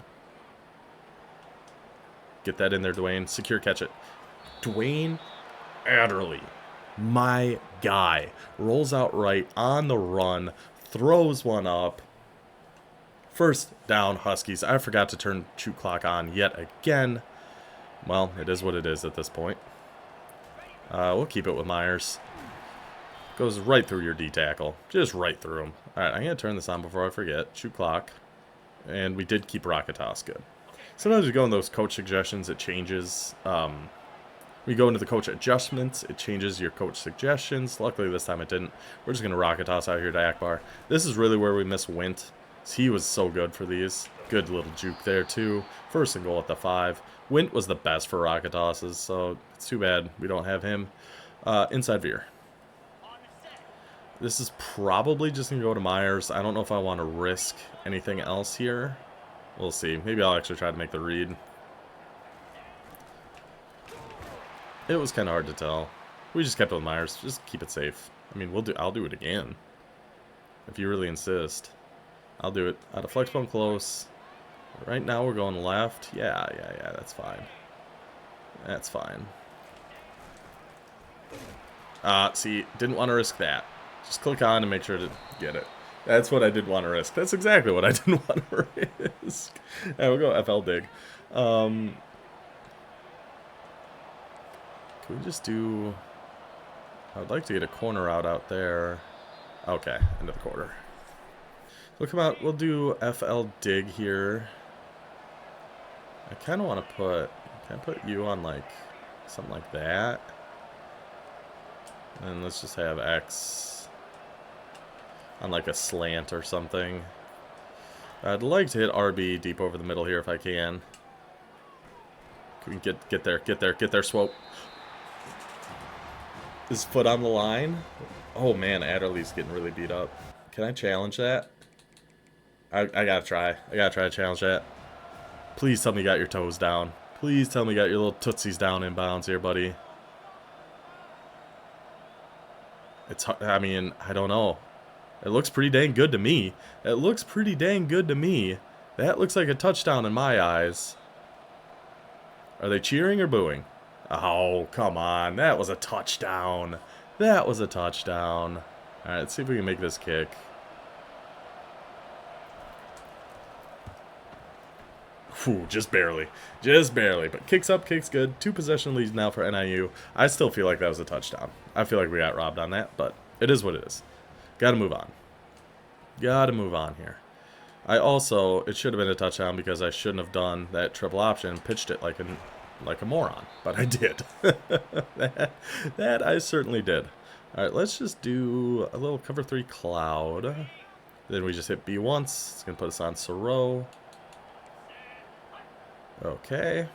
Get that in there, Dwayne. Secure catch it. Dwayne Adderley, my guy, rolls out right on the run, throws one up. First down, Huskies. I forgot to turn shoot clock on yet again. Well, it is what it is at this point. We'll keep it with Myers. Goes right through your D tackle. Just right through him. Alright, I'm going to turn this on before I forget. Shoot clock. And we did keep rocket toss good. Sometimes we go in those coach suggestions, it changes. We go into the coach adjustments, it changes your coach suggestions. Luckily this time it didn't. We're just going to rocket toss out here to Akbar. This is really where we miss Wint. He was so good for these. Good little juke there too. First and goal at the 5. Wint was the best for rocket tosses, so it's too bad we don't have him. Inside veer. This is probably just going to go to Myers. I don't know if I want to risk anything else here. We'll see. Maybe I'll actually try to make the read. It was kind of hard to tell. We just kept it with Myers. Just keep it safe. I mean, I'll do it again. If you really insist. I'll do it out of Flexbone close. Right now we're going left. Yeah, that's fine. That's fine. See, didn't want to risk that. Just click on and make sure to get it. That's what I did want to risk. That's exactly what I didn't want to risk. Yeah, we'll go FL dig. Can we just do... I would like to get a corner out there. Okay, end of the quarter. We'll come out, we'll do FL dig here. I kind of want to put, can I put you on like, something like that? And let's just have X on like a slant or something. I'd like to hit RB deep over the middle here if I can. Can we get there, swope. His foot on the line. Oh man, Adderley's getting really beat up. Can I challenge that? I gotta try. I gotta try to challenge that. Please tell me you got your toes down. Please tell me you got your little tootsies down in bounds here, buddy. It's, I mean, I don't know. It looks pretty dang good to me. It looks pretty dang good to me. That looks like a touchdown in my eyes. Are they cheering or booing? Oh, come on. That was a touchdown. That was a touchdown. Alright, let's see if we can make this kick. Whew, just barely. Just barely. But kicks up, kicks good. 2 possession leads now for NIU. I still feel like that was a touchdown. I feel like we got robbed on that, but it is what it is. Gotta move on. Gotta move on here. It should have been a touchdown because I shouldn't have done that triple option and pitched it like a moron. But I did. that I certainly did. Alright, let's just do a little cover 3 cloud. Then we just hit B once. It's going to put us on Soro. Okay.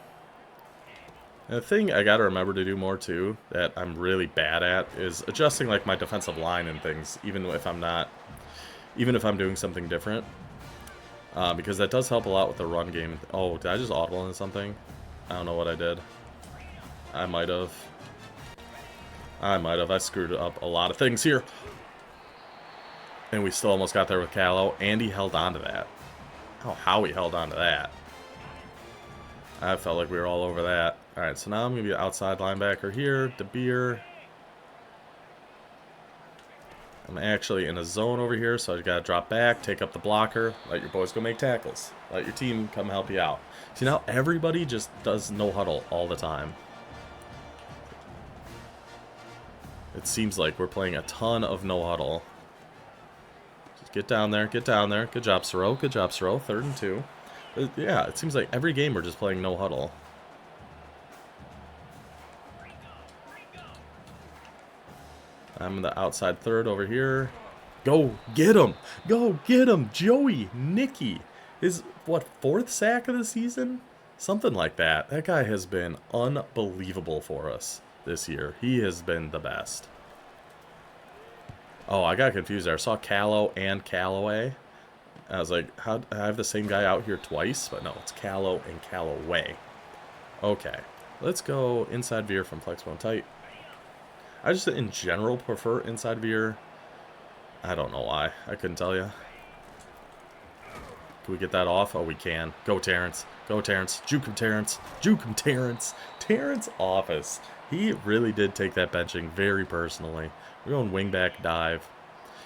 And the thing I gotta remember to do more too, that I'm really bad at, is adjusting like my defensive line and things, even if I'm doing something different. Because that does help a lot with the run game. Oh, did I just audible into something? I don't know what I did. I might have. I screwed up a lot of things here. And we still almost got there with Callow, and he held on to that. Oh, how he held on to that. I felt like we were all over that. Alright, so now I'm going to be an outside linebacker here. DeBeer. I'm actually in a zone over here, so I got to drop back, take up the blocker, let your boys go make tackles. Let your team come help you out. See, now everybody just does no huddle all the time. It seems like we're playing a ton of no huddle. Just get down there, get down there. Good job, Soro. Good job, Soro. 3rd and 2. Yeah, it seems like every game we're just playing no huddle. I'm in the outside third over here. Go get him! Go get him! Joey Nicky is, what, 4th sack of the season? Something like that. That guy has been unbelievable for us this year. He has been the best. Oh, I got confused there. I saw Callow and Callaway. I was like, how I have the same guy out here twice? But no, it's Callow and Callaway. Okay. Let's go inside veer from Flexbone tight. I just, in general, prefer inside veer. I don't know why. I couldn't tell you. Can we get that off? Oh, we can. Go, Terrence. Go, Terrence. Juke him, Terrence. Juke him, Terrence. Terrence Office. He really did take that benching very personally. We're going wingback dive.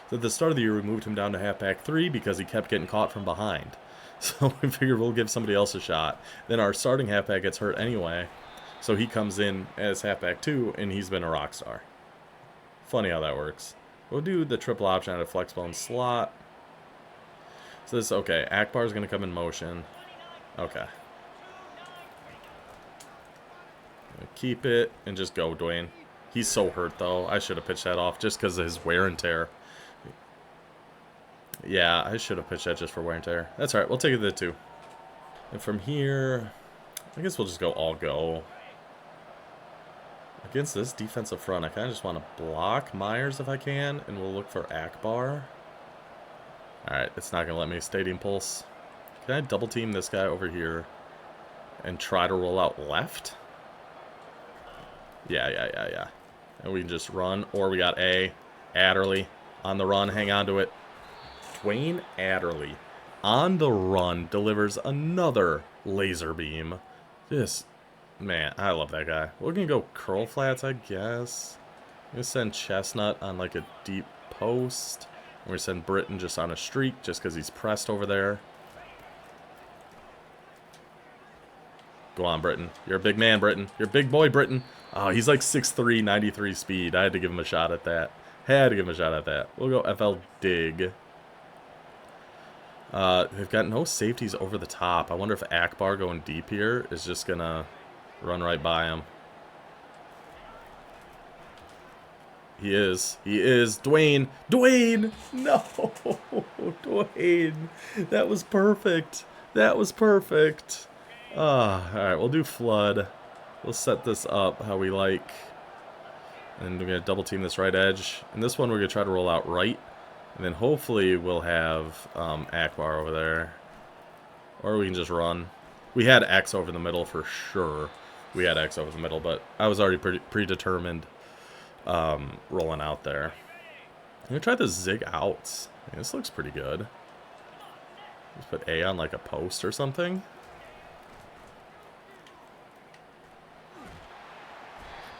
So at the start of the year, we moved him down to halfback 3 because he kept getting caught from behind. So we figured we'll give somebody else a shot. Then our starting halfback gets hurt anyway. So he comes in as halfback 2, and he's been a rock star. Funny how that works. We'll do the triple option out of Flexbone slot. So this, okay, Akbar's going to come in motion. Okay. Keep it and just go, Dwayne. He's so hurt, though. I should have pitched that off just because of his wear and tear. Yeah, I should have pitched that just for wear and tear. That's all right. We'll take it to the 2. And from here, I guess we'll just go all go. Against this defensive front, I kind of just want to block Myers if I can, and we'll look for Akbar. Alright, it's not going to let me Stadium Pulse. Can I double team this guy over here and try to roll out left? Yeah. And we can just run. Or we got Adderley on the run. Hang on to it. Dwayne Adderley on the run delivers another laser beam. This, man, I love that guy. We're going to go curl flats, I guess. I'm going to send Chestnut on like a deep post. We're going to send Britton just on a streak just because he's pressed over there. Go on, Britton. You're a big man, Britton. You're a big boy, Britton. Oh, he's like 6'3", 93 speed. I had to give him a shot at that. We'll go FL Dig. They've got no safeties over the top. I wonder if Akbar going deep here is just going to run right by him. He is. Dwayne. No. Dwayne. That was perfect. Alright, we'll do flood. We'll set this up how we like. And we're going to double team this right edge. And this one we're going to try to roll out right. And then hopefully we'll have Akbar over there. Or we can just run. We had X over the middle for sure. But I was already predetermined rolling out there. I'm going to try the zig outs. This looks pretty good. Let's put A on like a post or something.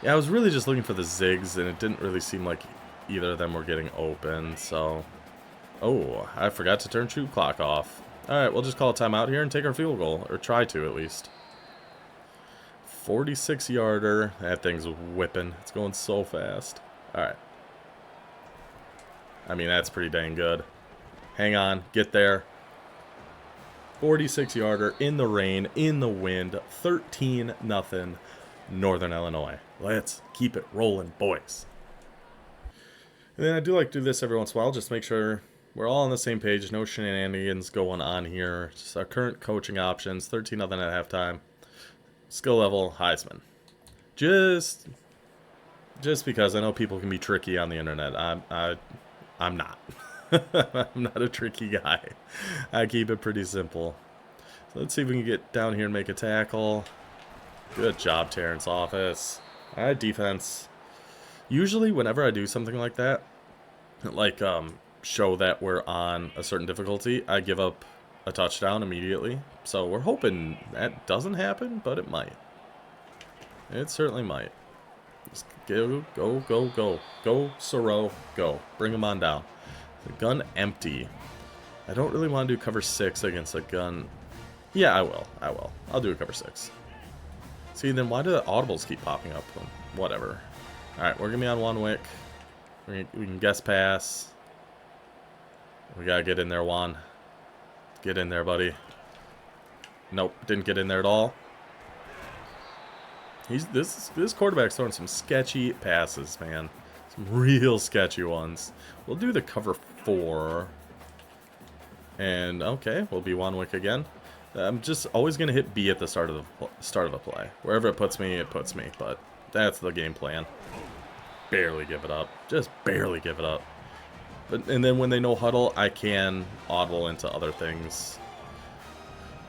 Yeah, I was really just looking for the zigs, and it didn't really seem like either of them were getting open, so... Oh, I forgot to turn shoot clock off. Alright, we'll just call a timeout here and take our field goal, or try to at least. 46-yarder. That thing's whipping. It's going so fast. Alright. I mean, that's pretty dang good. Hang on, get there. 46-yarder in the rain, in the wind, 13-0. Northern Illinois. Let's keep it rolling, boys. And then I do like to do this every once in a while, just make sure we're all on the same page. No shenanigans going on here. Just our current coaching options. 13-0 at halftime. Skill level, Heisman. Just because I know people can be tricky on the internet. I'm not. I'm not a tricky guy. I keep it pretty simple. So let's see if we can get down here and make a tackle. Good job, Terrence Office. Alright, defense. Usually, whenever I do something like that, like show that we're on a certain difficulty, I give up a touchdown immediately. So we're hoping that doesn't happen, but it might. It certainly might. Just go, Soro, go. Bring him on down. The gun empty. I don't really want to do cover 6 against a gun. Yeah, I will. I'll do a cover 6. See, then why do the audibles keep popping up? Whatever. Alright, we're going to be on 1 wick. We can guess pass. We got to get in there, Juan. Get in there, buddy. Nope, didn't get in there at all. This quarterback's throwing some sketchy passes, man. Some real sketchy ones. We'll do the cover 4. And, okay, we'll be 1 wick again. I'm just always going to hit B at the start of the play. Wherever it puts me, but that's the game plan. Barely give it up. Just barely give it up. And then when they no huddle, I can audible into other things.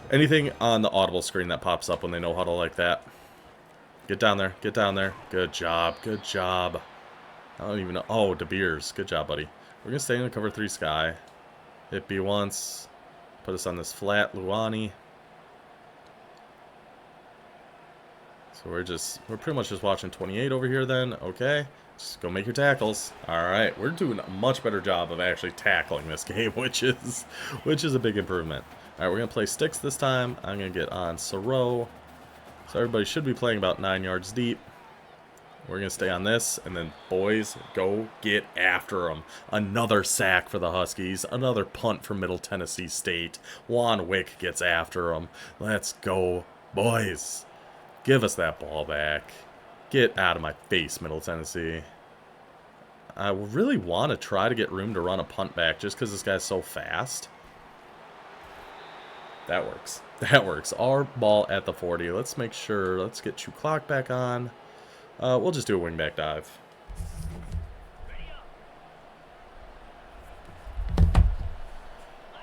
Anything on the audible screen that pops up when they no huddle like that. Get down there. Good job. I don't even know. Oh, De Beers. Good job, buddy. We're going to stay in the cover 3 sky. Hit B once. Put us on this flat Luani. So we're pretty much just watching 28 over here then. Okay. Just go make your tackles. Alright, we're doing a much better job of actually tackling this game, which is a big improvement. Alright, we're gonna play sticks this time. I'm gonna get on Soro. So everybody should be playing about 9 yards deep. We're going to stay on this, and then, boys, go get after them. Another sack for the Huskies. Another punt for Middle Tennessee State. Juan Wick gets after them. Let's go, boys. Give us that ball back. Get out of my face, Middle Tennessee. I really want to try to get room to run a punt back just because this guy's so fast. That works. Our ball at the 40. Let's make sure. Let's get Chew Clock back on. We'll just do a wingback dive.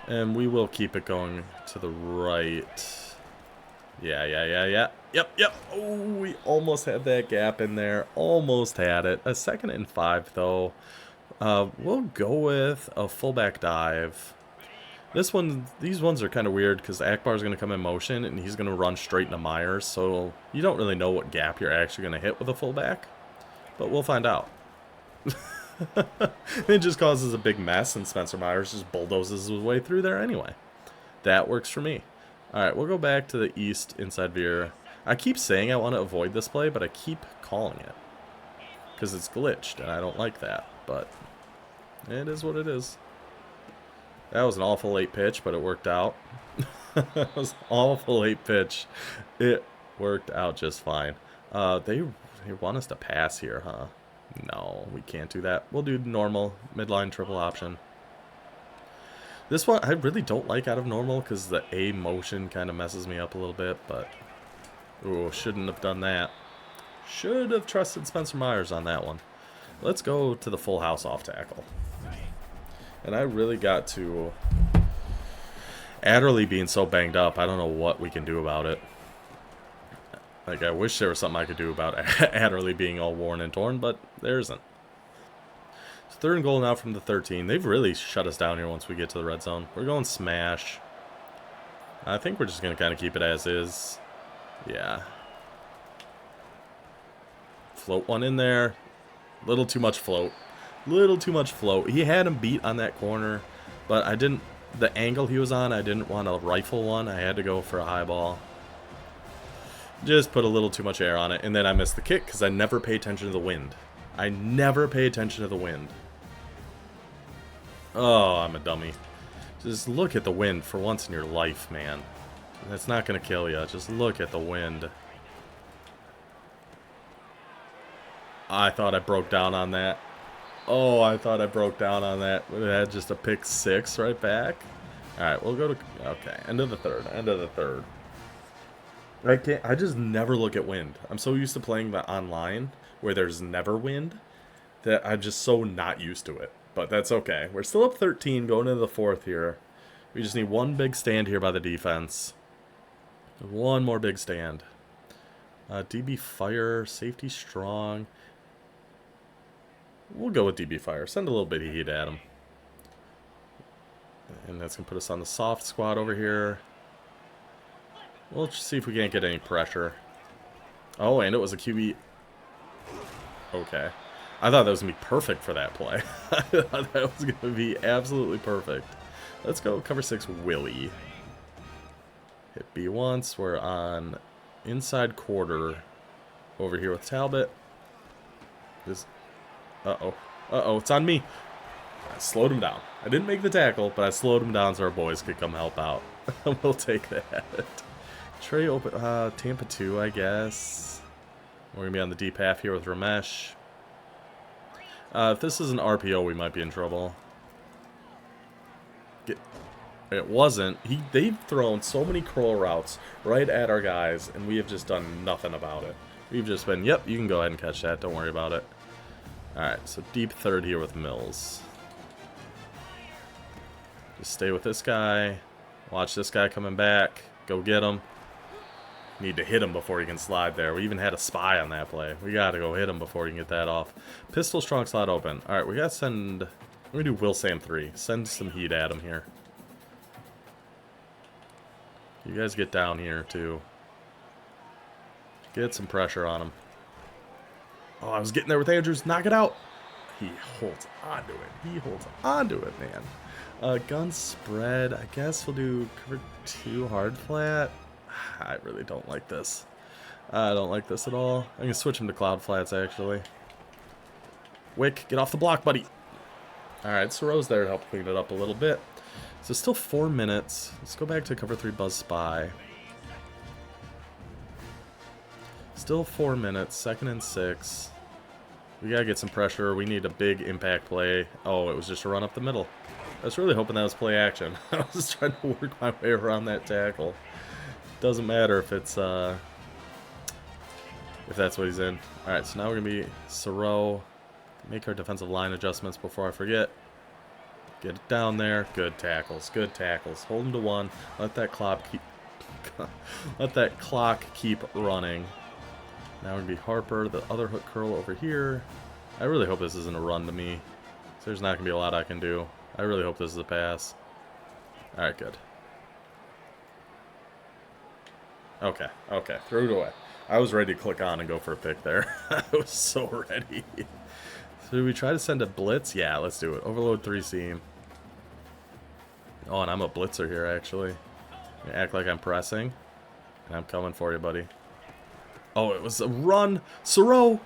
And we will keep it going to the right. Yeah. Yep. Oh, we almost had that gap in there. Almost had it. A 2nd and 5, though. We'll go with a fullback dive. These ones are kind of weird because Akbar's going to come in motion and he's going to run straight into Myers. So you don't really know what gap you're actually going to hit with a fullback. But we'll find out. It just causes a big mess and Spencer Myers just bulldozes his way through there anyway. That works for me. Alright, we'll go back to the east inside veer. I keep saying I want to avoid this play, but I keep calling it. Because it's glitched, and I don't like that. But it is what it is. That was an awful late pitch, but it worked out. That was an awful late pitch. It worked out just fine. They want us to pass here, huh? No, we can't do that. We'll do normal, midline triple option. This one I really don't like out of normal because the A motion kind of messes me up a little bit, but ooh, shouldn't have done that. Should have trusted Spencer Myers on that one. Let's go to the full house off tackle. And I really got to Adderley being so banged up, I don't know what we can do about it. Like, I wish there was something I could do about Adderley being all worn and torn, but there isn't. It's 3rd and goal now from the 13. They've really shut us down here once we get to the red zone. We're going smash. I think we're just going to kind of keep it as is. Yeah. Float one in there. Little too much float. Little too much float. He had him beat on that corner, but I didn't... The angle he was on, I didn't want to rifle one. I had to go for a high ball. Just put a little too much air on it, and then I missed the kick because I never pay attention to the wind. I never pay attention to the wind. Oh, I'm a dummy. Just look at the wind for once in your life, man. That's not going to kill you. Just look at the wind. I thought I broke down on that. Oh, I thought I broke down on that. We had just a pick 6 right back. Alright, we'll go to... Okay, end of the third. End of the third. I just never look at wind. I'm so used to playing the online where there's never wind that I'm just so not used to it. But that's okay. We're still up 13 going into the 4th here. We just need one big stand here by the defense. One more big stand. DB fire, safety strong. We'll go with DB fire. Send a little bit of heat at him. And that's going to put us on the soft squad over here. We'll just see if we can't get any pressure. Oh, and it was a QB. Okay. I thought that was going to be perfect for that play. I thought that was going to be absolutely perfect. Let's go cover 6 Willie. Hit B once. We're on inside quarter over here with Talbot. Just... Uh-oh. Uh-oh, it's on me. I slowed him down. I didn't make the tackle, but I slowed him down so our boys could come help out. We'll take that. Trey open, Tampa 2, I guess. We're going to be on the deep half here with Ramesh. If this is an RPO, we might be in trouble. It wasn't. They've thrown so many curl routes right at our guys, and we have just done nothing about it. We've just been, yep, you can go ahead and catch that. Don't worry about it. Alright, so deep third here with Mills. Just stay with this guy. Watch this guy coming back. Go get him. Need to hit him before he can slide there. We even had a spy on that play. We gotta go hit him before he can get that off. Pistol strong slot open. Alright, we gotta send... We're gonna do Will Sam 3. Send some heat at him here. You guys get down here, too. Get some pressure on him. Oh, I was getting there with Andrews. Knock it out. He holds onto it. He holds onto it, man. Gun spread. I guess we'll do cover 2 hard flat. I really don't like this. I don't like this at all. I'm going to switch him to cloud flats, actually. Wick, get off the block, buddy. Alright, Soros there to help clean it up a little bit. So still 4 minutes. Let's go back to cover 3 Buzz Spy. Still 4 minutes. 2nd and 6. We got to get some pressure. We need a big impact play. Oh, it was just a run up the middle. I was really hoping that was play action. I was trying to work my way around that tackle. Doesn't matter if it's if that's what he's in. Alright, so now we're going to be Soro. Make our defensive line adjustments before I forget. Get it down there. Good tackles. Good tackles. Hold him to 1. Let that clock Let that clock keep running. Now it'd be Harper, the other hook curl over here. I really hope this isn't a run to me. So there's not going to be a lot I can do. I really hope this is a pass. Alright, good. Okay, okay. Throw it away. I was ready to click on and go for a pick there. I was so ready. So do we try to send a blitz? Yeah, let's do it. Overload 3-seam. Oh, and I'm a blitzer here, actually. I act like I'm pressing. And I'm coming for you, buddy. Oh, it was a run. Soro!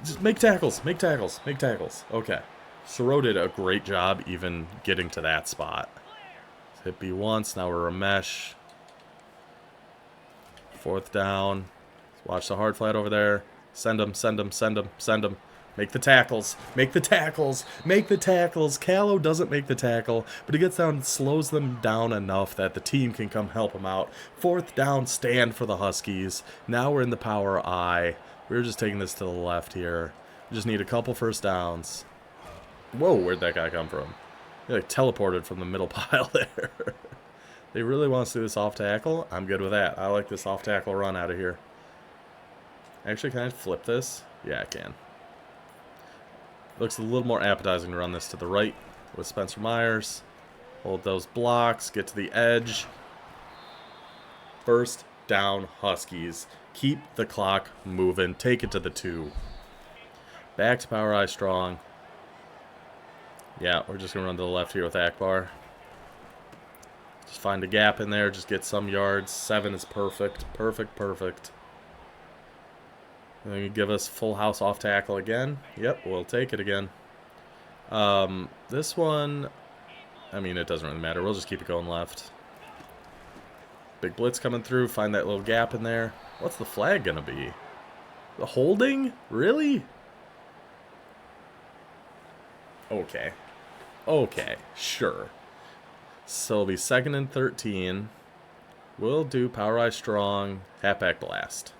Just make tackles, make tackles, make tackles. Okay. Soro did a great job even getting to that spot. Hit B once, now we're a mesh. 4th down. Watch the hard flat over there. Send him, send him, send him, send him. Make the tackles. Make the tackles. Make the tackles. Callow doesn't make the tackle, but he gets down and slows them down enough that the team can come help him out. 4th down stand for the Huskies. Now we're in the power I. We're just taking this to the left here. We just need a couple first downs. Whoa, where'd that guy come from? He like teleported from the middle pile there. They really want to do this off tackle? I'm good with that. I like this off tackle run out of here. Actually, can I flip this? Yeah, I can. Looks a little more appetizing to run this to the right with Spencer Myers. Hold those blocks. Get to the edge. First down, Huskies. Keep the clock moving. Take it to the 2. Back to power I strong. Yeah, we're just going to run to the left here with Akbar. Just find a gap in there. Just get some yards. 7 is perfect. Perfect, perfect. And then you give us full house off tackle again. Yep, we'll take it again. This one, I mean, it doesn't really matter. We'll just keep it going left. Big blitz coming through. Find that little gap in there. What's the flag going to be? The holding? Really? Okay. Okay, sure. So it'll be 2nd and 13. We'll do power I strong, halfback blast.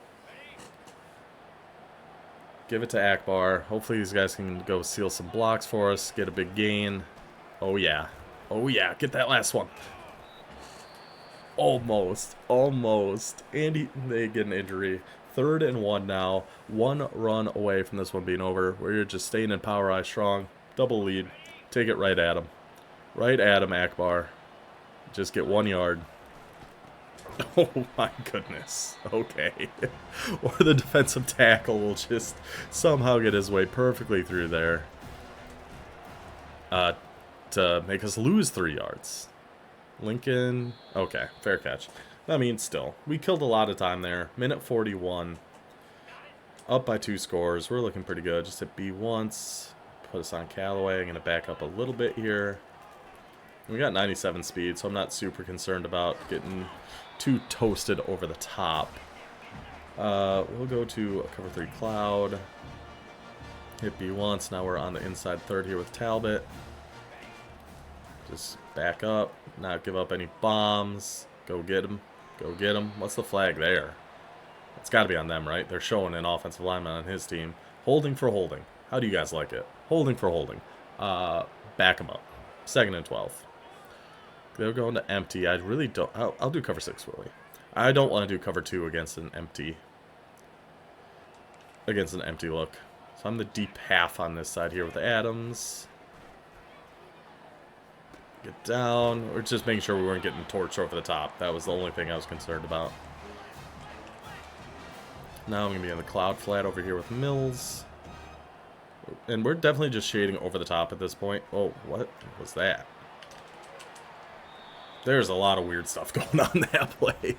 Give it to Akbar. Hopefully these guys can go seal some blocks for us. Get a big gain. Oh, yeah. Oh, yeah. Get that last one. Almost. Almost. And they get an injury. 3rd and 1 now. 1 run away from this one being over. We're just staying in power I strong. Double lead. Take it right at him. Right at him, Akbar. Just get 1 yard. Oh my goodness. Okay. Or the defensive tackle will just somehow get his way perfectly through there. To make us lose 3 yards. Lincoln. Okay, fair catch. I mean, still. We killed a lot of time there. Minute 41. Up by 2 scores. We're looking pretty good. Just hit B once. Put us on Callaway. I'm going to back up a little bit here. We got 97 speed, so I'm not super concerned about getting too toasted over the top. We'll go to a cover 3 cloud. Hit B once. Now we're on the inside 3rd here with Talbot. Just back up. Not give up any bombs. Go get him. Go get him. What's the flag there? It's got to be on them, right? They're showing an offensive lineman on his team. Holding for holding. How do you guys like it? Holding for holding. Back him up. 2nd and 12. They're going to empty. I really don't. I'll do cover 6, Willie. I don't want to do cover 2 against an empty. Against an empty look. So I'm the deep half on this side here with Adams. Get down. We're just making sure we weren't getting torched over the top. That was the only thing I was concerned about. Now I'm going to be on the cloud flat over here with Mills. And we're definitely just shading over the top at this point. Oh, what was that? There's a lot of weird stuff going on that play.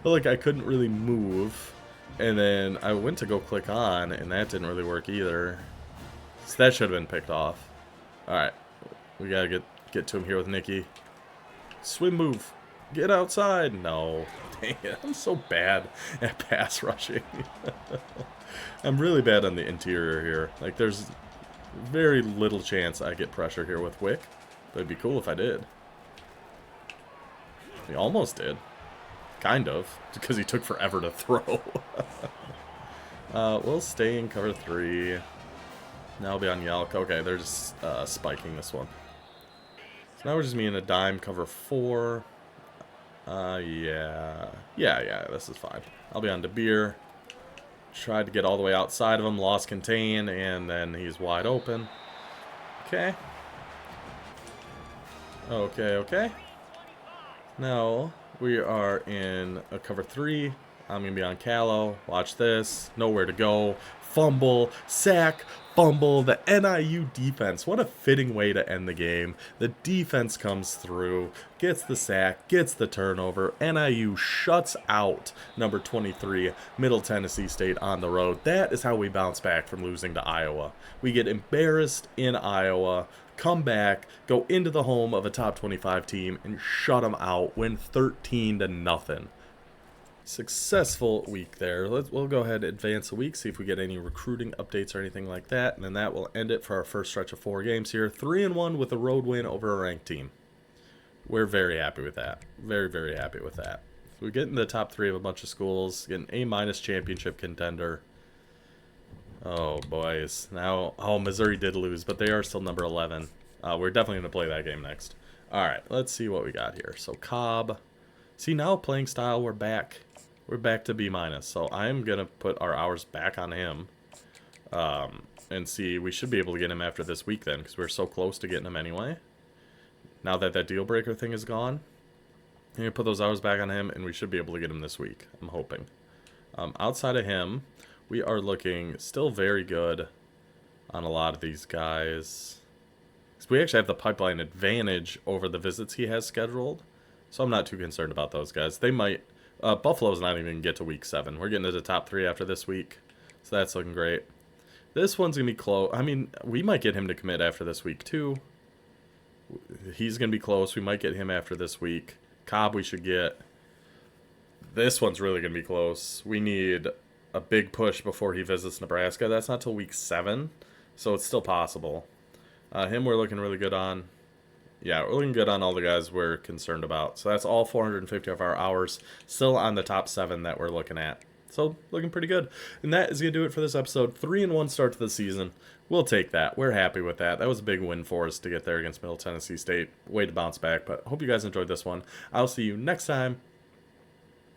But like I couldn't really move. And then I went to go click on, and that didn't really work either. So that should have been picked off. Alright. We gotta get to him here with Nicky. Swim move. Get outside. No. Dang it. I'm so bad at pass rushing. I'm really bad on the interior here. Like, there's very little chance I get pressure here with Wick. But it'd be cool if I did. He almost did. Kind of. Because he took forever to throw. We'll stay in cover 3. Now I'll be on Yelk. Okay, they're just spiking this one. So now we're just me in a dime cover 4. Yeah. Yeah, this is fine. I'll be on DeBeer. Tried to get all the way outside of him, lost contain, and then he's wide open. Okay. Okay. Now, we are in a cover 3. I'm going to be on Callow. Watch this. Nowhere to go. Fumble. Sack. Fumble. The NIU defense. What a fitting way to end the game. The defense comes through. Gets the sack. Gets the turnover. NIU shuts out number 23, Middle Tennessee State on the road. That is how we bounce back from losing to Iowa. We get embarrassed in Iowa. Come back, go into the home of a top 25 team, and shut them out. Win 13-0. Successful week there. We'll go ahead and advance a week, see if we get any recruiting updates or anything like that, and then that will end it for our first stretch of 4 games here. 3-1 with a road win over a ranked team. We're very happy with that. Very happy with that. So we get in the top 3 of a bunch of schools, get an A- championship contender. Oh, boys. Now, Missouri did lose, but they are still number 11. We're definitely going to play that game next. All right, let's see what we got here. So, Cobb. See, now playing style, we're back. We're back to B-. So, I'm going to put our hours back on him. And see, we should be able to get him after this week then, because we're so close to getting him anyway. Now that that deal breaker thing is gone, I'm going to put those hours back on him, and we should be able to get him this week. I'm hoping. Outside of him, we are looking still very good on a lot of these guys. We actually have the pipeline advantage over the visits he has scheduled, so I'm not too concerned about those guys. They might... Buffalo's not even going to get to week 7. We're getting to the top 3 after this week, so that's looking great. This one's going to be close. I mean, we might get him to commit after this week, too. He's going to be close. We might get him after this week. Cobb we should get. This one's really going to be close. We need a big push before he visits Nebraska. That's not till week 7, so it's still possible. Him we're looking really good on. Yeah, we're looking good on all the guys we're concerned about. So that's all 450 of our hours still on the top 7 that we're looking at. So looking pretty good. And that is going to do it for this episode. 3-1 start to the season. We'll take that. We're happy with that. That was a big win for us to get there against Middle Tennessee State. Way to bounce back, but hope you guys enjoyed this one. I'll see you next time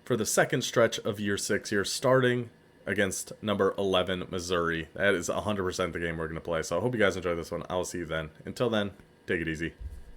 for the second stretch of year 6 here, starting against number 11, Missouri. That is 100% the game we're going to play. So I hope you guys enjoy this one. I'll see you then. Until then, take it easy.